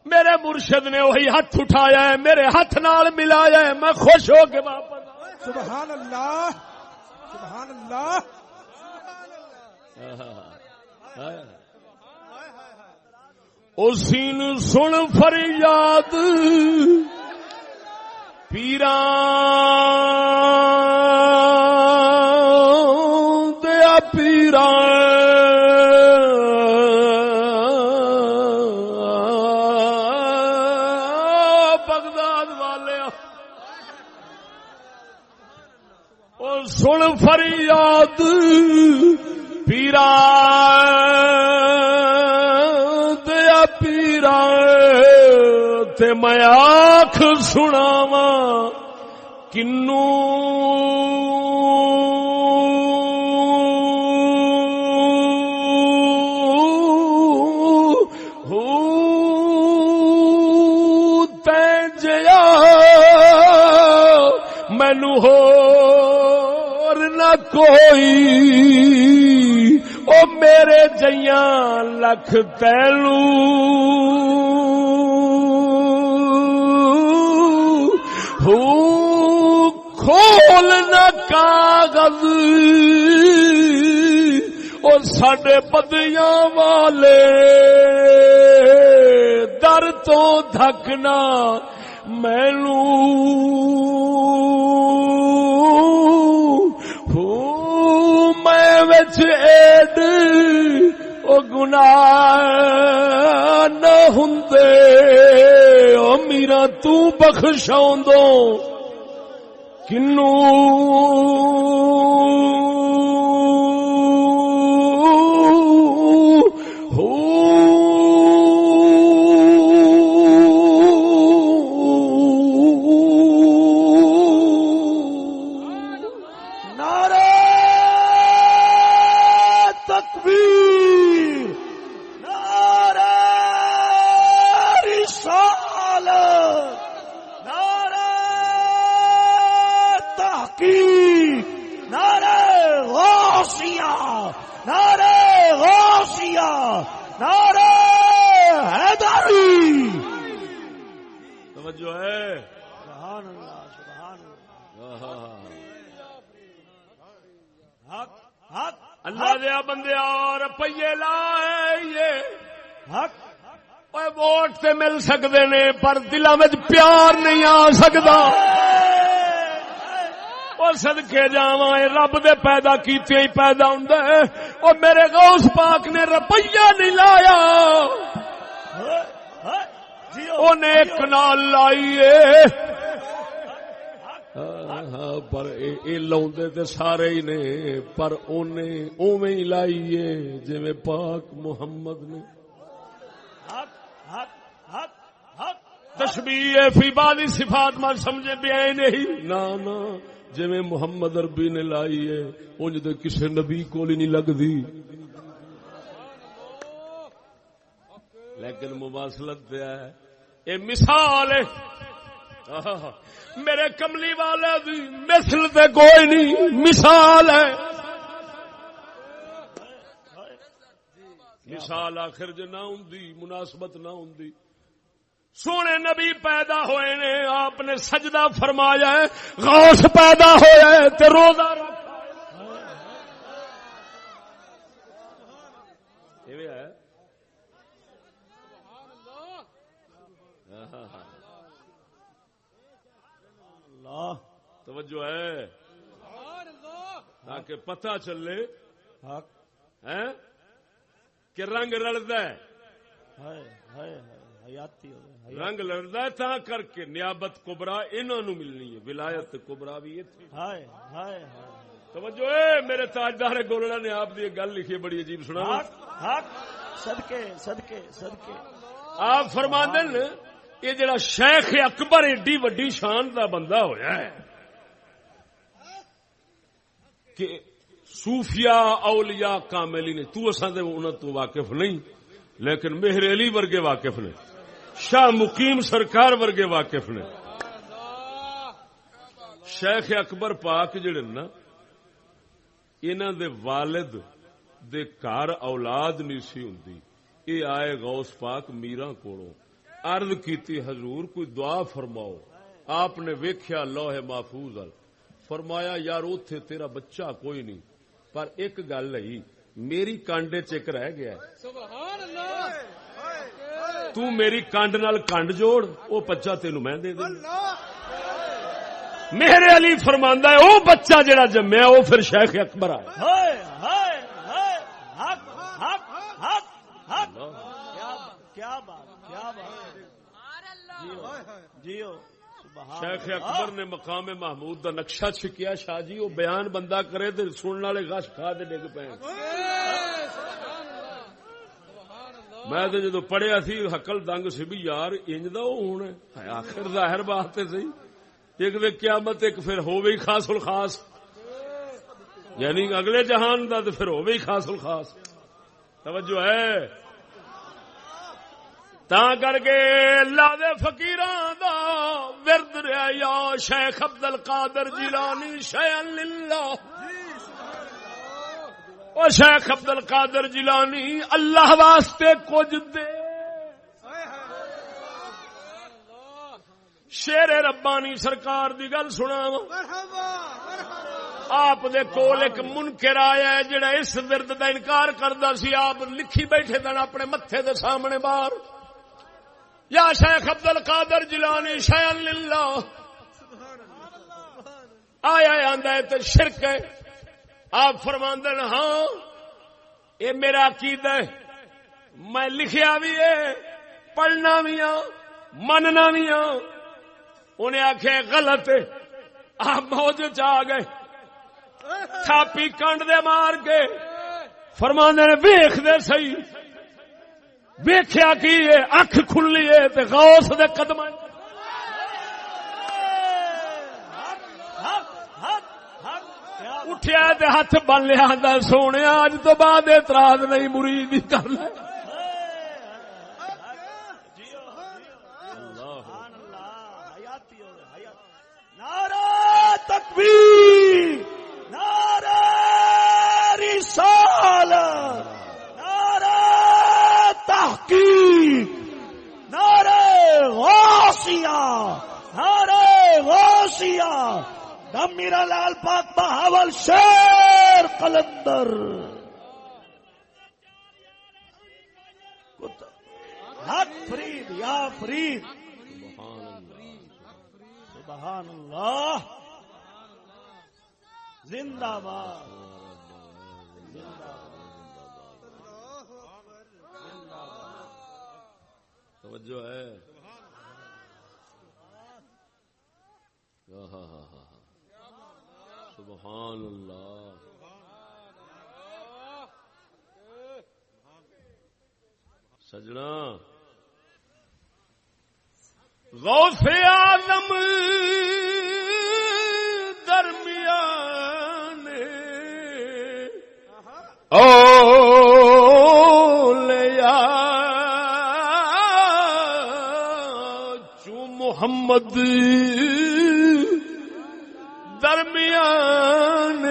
A: میرے مرشد نے وہی ہاتھ اٹھایا ہے، میرے ہاتھ نال ملایا ہے، میں خوش ہو کے واپس۔
B: سبحان اللہ، سبحان اللہ۔
A: اسی نو سن فریاد پیران دیا پیران بغداد والے اور سن فریاد پیران دیا پیران تے میں آنکھ سناواں کنوں مینو ہور نہ کوئی او میرے جیاں لکھ تینوں کھول نہ کاغذ اور ساڈے بدیاں والے در تو دھکنا مینوں میں وچ ایڈ او گناہ نہ ہوندے او میرا تو بخشاوندوں کنوں اللہ دیا بندے اور روپیے لائے ووٹ تے مل سکتے نے پر دلوں میں پیار نہیں آ سکتا اور صدقے جاواں رب دے پیدا کیتے ہی پیدا ہوندا ہے اور میرے غوث پاک نے روپیہ نہیں لایا اونے ایک نال لائیے پر اے لاؤندے تے سارے ہی نے پر اونے اوویں ہی لائیے جویں پاک محمد نے تشبیہ فی بعض صفات میں سمجھے بھی آئے نہیں نا جویں محمد عربی نے لائی ہے انج تے کسے نبی کول ہی نہیں لگدی لیکن مواصلت ہے اے مثال ہے میرے کملی والے دی مثل تے کوئی نہیں مثال ہے مثال آخر جو نہ ہوندی مناسبت نہ ہوندی سونے نبی پیدا ہوئے نے آپ نے سجدہ فرمایا ہے غوث پیدا ہویا ہے تے روزہ رکھا ہے اللہ توجہ ہے تاکہ پتہ چلے کہ رنگ رلدا ہے رنگ لڑتا ہے تا کر کے نیابت کبرا انہوں نے ملنی ہے ولایت کبرا بھی توجہ ہے میرے تاجدار گولڑا نے آپ دی گل لکھی بڑی عجیب سنا
C: صدقے صدقے صدقے
A: آپ فرماندے نے یہ جڑا شیخ اکبر ایڈی وڈی شان دا بندہ ہویا ہے کہ صوفیاء اولیاء کاملی نے تو اساں دے انہاں تو واقف نہیں لیکن مہر علی ورگے واقف نے شاہ مقیم سرکار ورگے واقف نے شیخ اکبر پاک جڑے نا انہاں دے والد دے گھر اولاد نہیں سی ہوندی اے آئے غوث پاک میراں کولوں عرض کیتی حضور کوئی دعا فرماؤ آپ نے ویکھیا لوح محفوظ فرمایا یار اوتھے تیرا بچہ کوئی نہیں پر ایک گل ہے میری کانڈے چک رہ گیا سبحان اللہ تو میری کانڈ نال کانڈ جوڑ وہ بچہ تینوں میں دے دوں میرے علی فرماندا ہے او بچہ جڑا جمیا وہ پھر شیخ اکبر آیا.
C: کیا بات جیو.
A: شیخ اکبر نے مقام محمود دا نقشہ چھکیا. شاہ جی وہ بیان بندہ کرے تو سننے والے غش کھا دے ڈگ پے. میں تو جدو پڑھیا سی حقل دنگ سی بھی یار انج دا ہونا آخر ظاہر بات ہے صحیح. ایک دے قیامت ایک پھر ہو گئی خاص الخاص یعنی اگلے جہان دا تو پھر ہو گئی خاص الخاص. توجہ ہے تا کر کے اللہ دے فقیراں دا ورد رہا یا شیخ عبد القادر جیلانی شیئا للہ. او شیخ عبد القادر جیلانی اللہ واسطے کچھ دے. شیر ربانی سرکار دی گل سناواں. آپ دے کول ایک منکر آیا ہے جڑا اس ورد دا انکار کردا سی. آپ لکھی بیٹھے دن اپنے متھے دے سامنے باہر یا شیخ عبد القادر جیلانی شیئا للہ. آیا آندا ہے تے شرک ہے. آپ فرماندے ہیں ہاں یہ میرا عقیدہ ہے میں لکھیا بھی ہے پڑھنا بھی ہاں مننا بھی ہاں. انہیں آخیا غلط ہے. آپ موج چ آ گئے تھاپی کنڈ دے مار کے فرماندے نے ویکھ دے صحیح. ویکھیا کی اکھ کھلی ہے تے غوث دے قدم اٹھیا تے ہاتھ بن لیا. سونے اج تو بعد اعتراض نہیں مرید ہی کر لے.
C: نعرہ تکبیر نعرہ رسالت نعرہ تحقیق نعرہ غوثیہ نعرہ غوثیہ. دم میرا لال پاک بہاول شیر قلندر. حق فرید یا فرید سبحان اللہ زندہ باد زندہ باد.
A: توجہ ہے. سبحان اللہ. سجنا غوث اعظم درمیان اولیاء چو محمد درمیان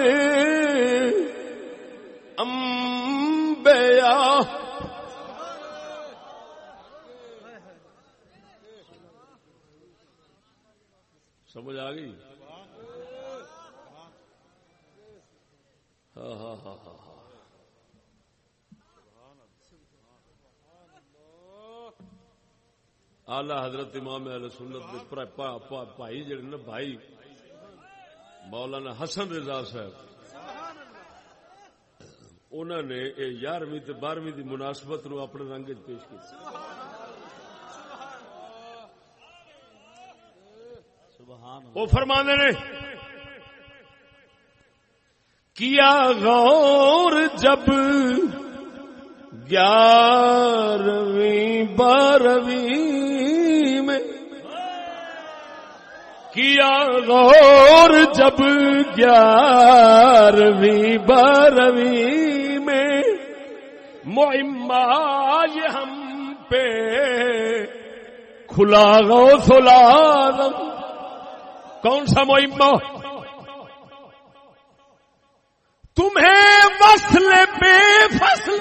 A: انبیاء. سمجھ آ گئی. ہاں ہاں ہاں ہاں ہاں. آلہ حضرت امام اہل سنت دے بھائی جڑے نا بھائی مولانا حسن رضا صاحب انہوں نے 11ویں تے 12ویں دی مناسبت نو اپنے رنگ وچ پیش کیتا. وہ فرمانے نے کیا غور جب 11ویں 12ویں میں کیا غور جب 11ویں 12ویں میں معمہ یہ ہم پہ کھلا غوث العالم. کون سا معمہ؟ تمہیں وصل بے فصل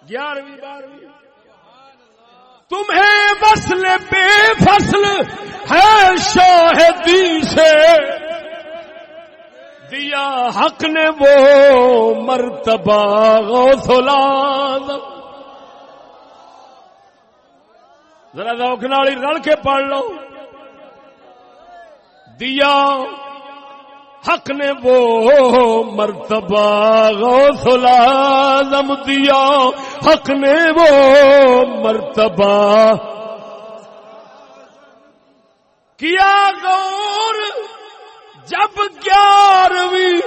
A: 11ویں 12ویں تمہیں وصل بے فصل ہے شاہدی سے دیا حق نے وہ مرتبہ غوث العالم. ذرا ذوق نال رل کے پڑھ لو. دیا حق نے وہ مرتبہ غوث العظم دیا حق نے وہ مرتبہ کیا غور جب 11ویں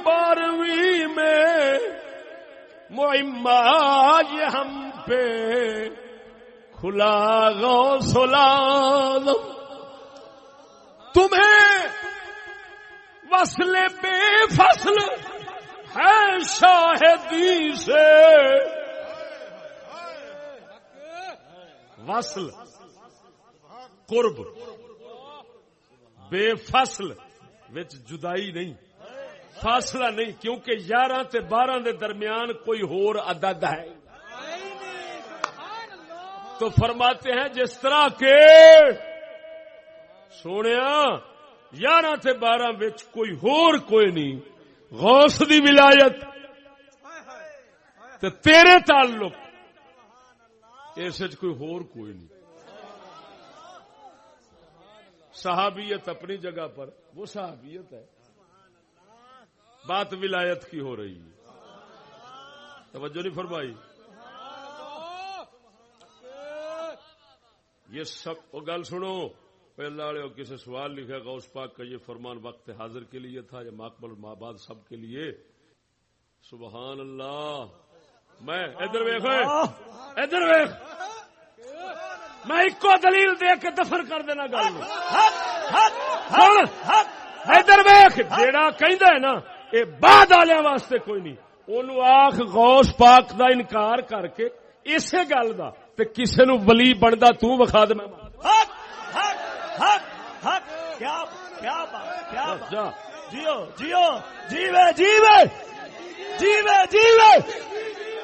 A: 12ویں میں معمہ یہ ہم پہ کھلا غوث العظم تمہیں وصل بے فصل ہے شاہدی سے وصل قرب بے فصل وچ جدائی نہیں فاصلہ نہیں کیونکہ 11 تے 12 دے درمیان کوئی ہور عدد ہے تو فرماتے ہیں جس طرح کے سونیا 11 تے 12 وچ کوئی ہور کوئی نہیں غوث دی ولایت تے تیرے تعلق اس وچ کوئی ہور کوئی نہیں صحابیت اپنی جگہ پر وہ صحابیت ہے بات ولایت کی ہو رہی ہے توجہ نہیں فرمائی یہ سب وہ گل سنو پہلے والے کسی سوال لکھا غوث پاک کا یہ فرمان وقت حاضر کے لیے تھا یا ماقبل مابعد سب کے لیے سبحان اللہ میں ادھر ویکھ میں ایک دلیل دے کے دفن کر دینا گل ادھر ویکھ جیڑا کہندا ہے نا اے بعد والے واسطے کوئی نہیں اونوں آکھ غوث پاک دا انکار کر کے اسی گل دا تے کسے نو ولی بندا تو وکھا دے میں
C: کیا بات جیو جیو جیوے جیوے جیوے جیوے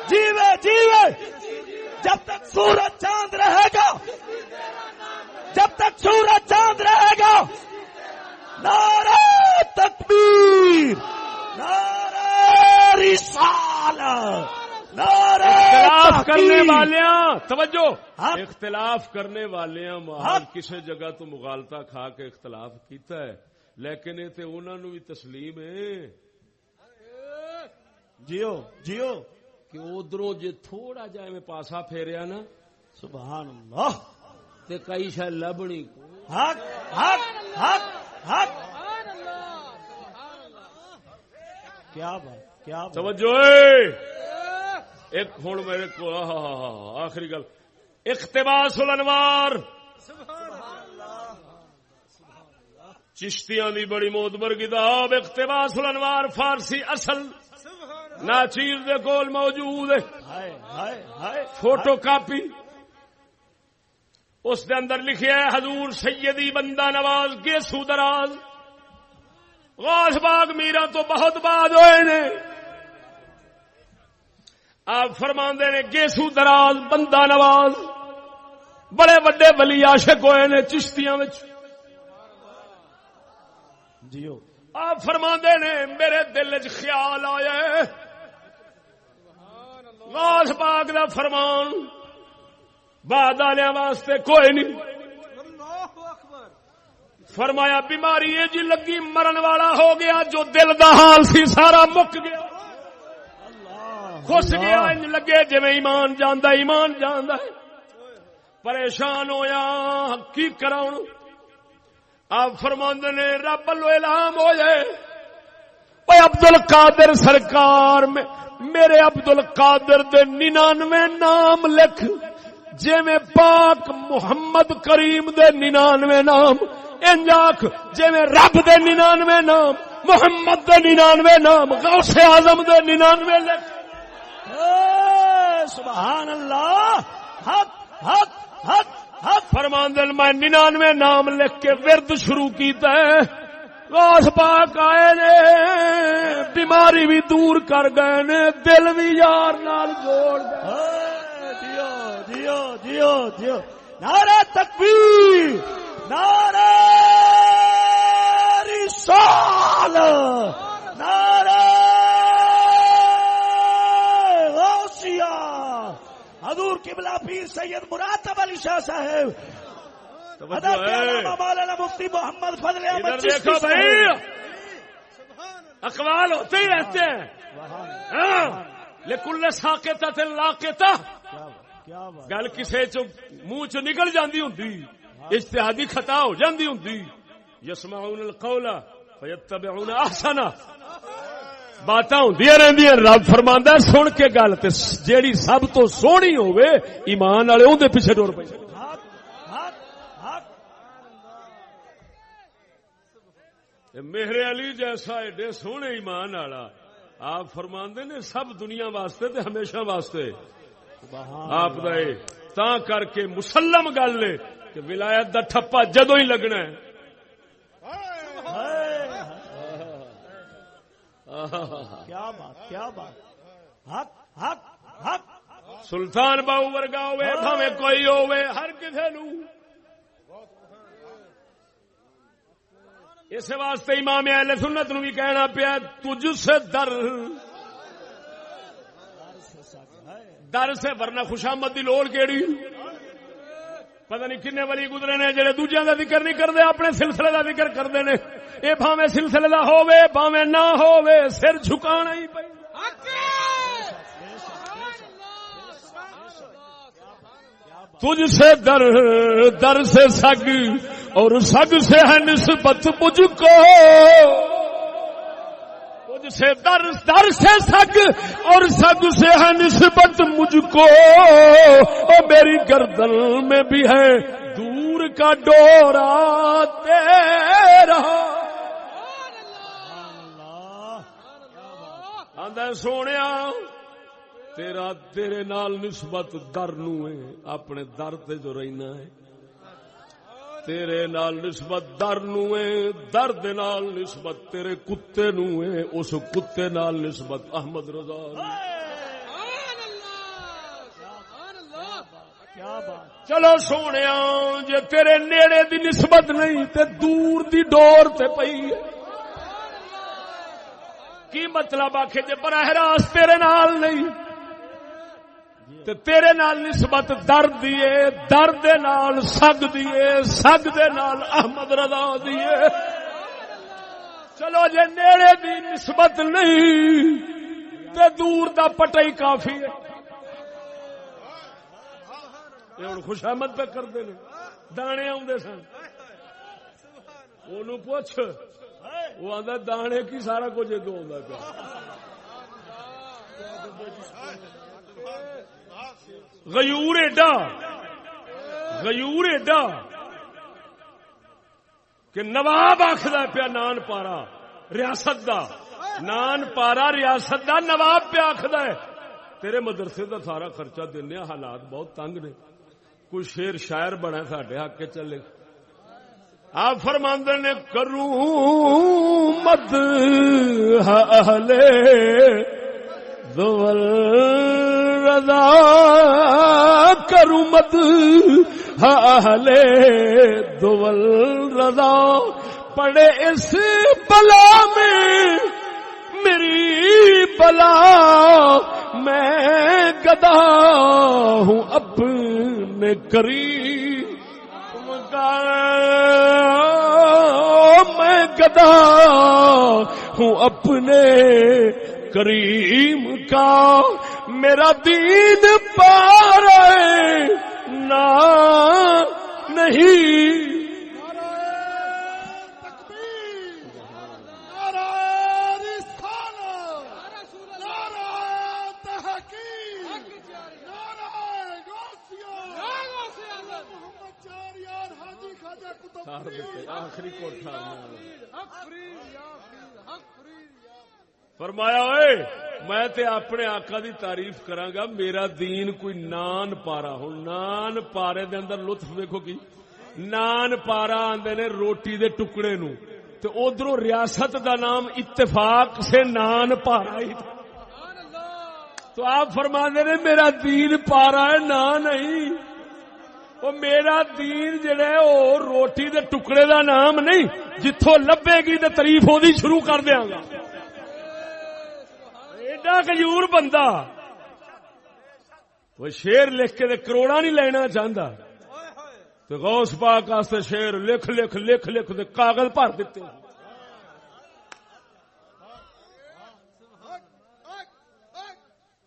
C: جیوے جیوے جب تک سورج چاند رہے گا جب تک سورج چاند رہے گا نعرہ تکبیر نعرہ رسالت
A: اختلاف کرنے والیاں توجہ اختلاف کرنے والیاں محض کسی جگہ تو مغالطہ کھا کے اختلاف کیتا ہے لیکن یہ تے انہاں نو بھی تسلیم ہے
C: جیو جیو
A: کہ ادھروں جے تھوڑا جا میں پاسا پھیریا نا
C: سبحان اللہ
A: تے کئی شے لبنی
C: حق حق حق حق کیا بات کیا
A: توجہ ایک ہوں میرے کو آخری گل اقتباس الانوار چشتیاں دی بڑی معتبر کتاب اقتباس الانوار فارسی اصل ناچیر دے کول موجود ہے فوٹو کاپی اس دے اندر لکھیا ہے حضور سیدی بندہ نواز گیسو دراز غوث باغ میرا تو بہت بعد ہوئے نے آپ فرماندے نے گیسو دراز بندہ نواز بڑے بڑے ولی عاشق ہوئے نے چشتیاں وچ
C: جیو
A: آپ فرماندے نے میرے دل وچ خیال آیا غوث پاک دا فرمان بعد والے واسطے کوئی نہیں فرمایا بیماری ہے جی لگی مرن والا ہو گیا جو دل دا حال سی سارا مک گیا خوش گیا انج لگے جی ایمان جاندا ہے پریشان ہویا کی کراؤں آپ فرماندے نے رب اللہ الہام ہو جائے اے عبد القادر سرکار میں میرے عبد القادر دے 99 نام لکھ جے میں پاک محمد کریم دے 99 نام انجاک جے میں رب دے 99 نام محمد دے 99 نام غوث اعظم دے 99 لکھ
C: سبحان اللہ حق حق حق حق
A: فرماندن میں 99 نام لکھ کے ورد شروع کیتا ہے غوث پاک آئے نے بیماری بھی دور کر گئے نے دل بھی یار نال جوڑ گئے
C: جیو جیو جیو جیو نعرہ تکبیر نعرہ رسالت نعرہ غوثیہ حضور قبلہ پیر سید مراتب علی شاہ صاحب مولانا مفتی محمد فضل احمد چشتی
A: دیکھو بھائی اقوال ہوتے ہی رہتے ہیں لکل ساقطۃ لاقطہ گل کسے منہ چ نکل جاندی ہوندی اجتہادی خطا ہو جاندی ہوندی یسمعون القول فیتبعون احسنہ باتاں ہوندیاں رہندیاں رب فرماندا سن کے گل تے جیڑی سب تو سونی ہوے ایمان والے اون دے پیچھے ٹر پے میرے علی جیسا ایڈے سونے ایمان والا آپ فرماندے نے سب دنیا واسطے تے ہمیشہ واسطے آپ دا تاں کر کے مسلم گل ہے کہ ولایت دا ٹھپا جدوں ہی لگنا ہے
C: کیا بات کیا بات حق حق حق
A: سلطان باؤ ورگا ہوئے بھاویں کوئی ہوئے ہر کسے نو اس واسطے امام اہل سنت نو بھی کہنا پیا تجھ سے در سے ورنہ خوشامد دی لوڑ کیڑی پتہ نہیں کنے ولی گزرے نے جڑے دوجیاں دا ذکر نہیں کردے اپنے سلسلے دا ذکر کردے نے اے بھاویں سلسلے دا ہووے بھاویں نہ ہووے سر جھکانا ہی پئی تجھ سے در سے سگ اور سگ سے ہے نسبت مجھ کو تجھ سے در سے سگ اور سگ سے ہے نسبت مجھ کو اور میری گردن میں بھی ہے دور کا ڈورا تیرا آندا سونیا تیرا تیرے نال نسبت در نو ہے اپنے در تے جو رہنا ہے تیرے نال نسبت در نو ہے در دے نال نسبت تیرے کتے نو ہے اس کتے نال نسبت احمد رضا چلو سونیا جے تیرے نیڑے دی نسبت نہیں تے دور دی ڈور تے پئی کی مطلب آکھے جے براہ راست تیرے نال نہیں تے تیرے نال نسبت درد دیے درد دے نال سگ دیے سگ دے نال احمد رضا دیے چلو جے نیڑے دی نسبت نہیں تے دور دا پٹائی کافی ہے یہ ہن خوشامد پہ کردے نے دانے آوندے سن اونوں پوچھ وہ آندا دانے کی سارا کچھ ادو ہوندا پیا غیور ایڈا کہ نواب آخدا پیا نان پارا ریاست دا نان پارا ریاست دا نواب پیا آخدا ہے تیرے مدرسے دا سارا خرچہ دینے حالات بہت تنگ نے کوئی شیر شاعر بنا ساڈے حق کے چلے آپ فرماندے نے کروں مد اہل دول رضا کروں مد اہل دول رضا پڑے اس بلا میں میری بلا میں گدا ہوں اپنے کریم کا میں گدا ہوں اپنے کریم کا میرا دین پار نہ نہیں آخری کوٹھا فرمایا اوئے میں تے اپنے آقا دی تعریف کراں گا میرا دین کوئی نان پارا ہو نان پارے دے اندر لطف دیکھو کی نان پارا آندے نے روٹی دے ٹکڑے نو تے ادھروں ریاست دا نام اتفاق سے نان پارا ہی تو آپ فرماندے نے میرا دین پارا ہے نا نہیں وہ میرا دین جڑا ہے وہ روٹی دے ٹکڑے دا نام نہیں جتھوں لبے گی تے تعریف ہودی شروع کر دیاں گا ایڈا غیور بندہ وہ شیر لکھ کے کروڑا نہیں لینا چاہتا تو غوث پاک واسطے شعر لکھ لکھ لکھ لکھ دے کاغذ بھر دیتے.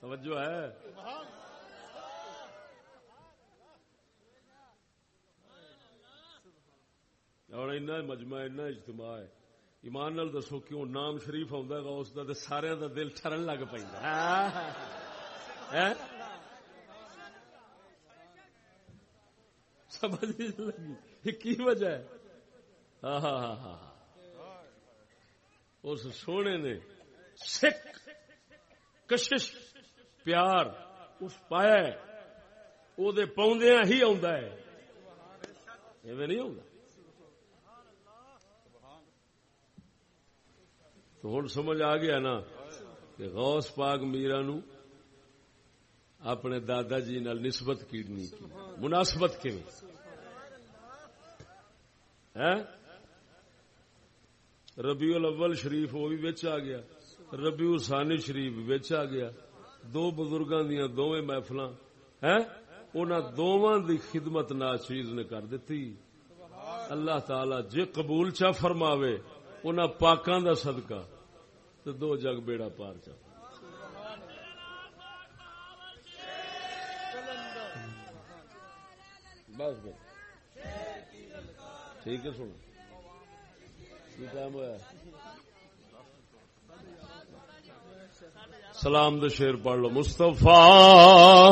A: توجہ ہے. اور اینا مجمع اینا اجتماع ہے. ایمان نال دسو کیوں نام شریف آندا ہے غوث دا تے سارے دا دل ٹھرن لگ پیندا ہے. سمجھ نہیں لگی یہ کی وجہ ہے؟ اس سونے نے سکھ کشش پیار اس پایا وہ پاؤندیاں ہی آندا ہے. ایویں نہیں آندا. تو ہن سمجھ آ گیا نا کہ غوث پاک میرا نو اپنے دادا جی نال نسبت کیڑنی کی مناسبت کیویں ہے. ربیع الاول شریف وہ بھی وچ آ گیا, ربیع الثانی شریف وچ آ گیا. دو بزرگاں دیاں دوویں محفلاں ہیں انہاں دوواں دی خدمت ناچیز نے کر دتی. اللہ تعالی جے قبول چا فرماوے انہاں پاکاں دا صدقہ تے دو جگ بیڑا پار چا. بس بس ٹھیک ہے. سنو کی ٹائم ہوا. سلام دے شعر پڑھ لو. مصطفیٰ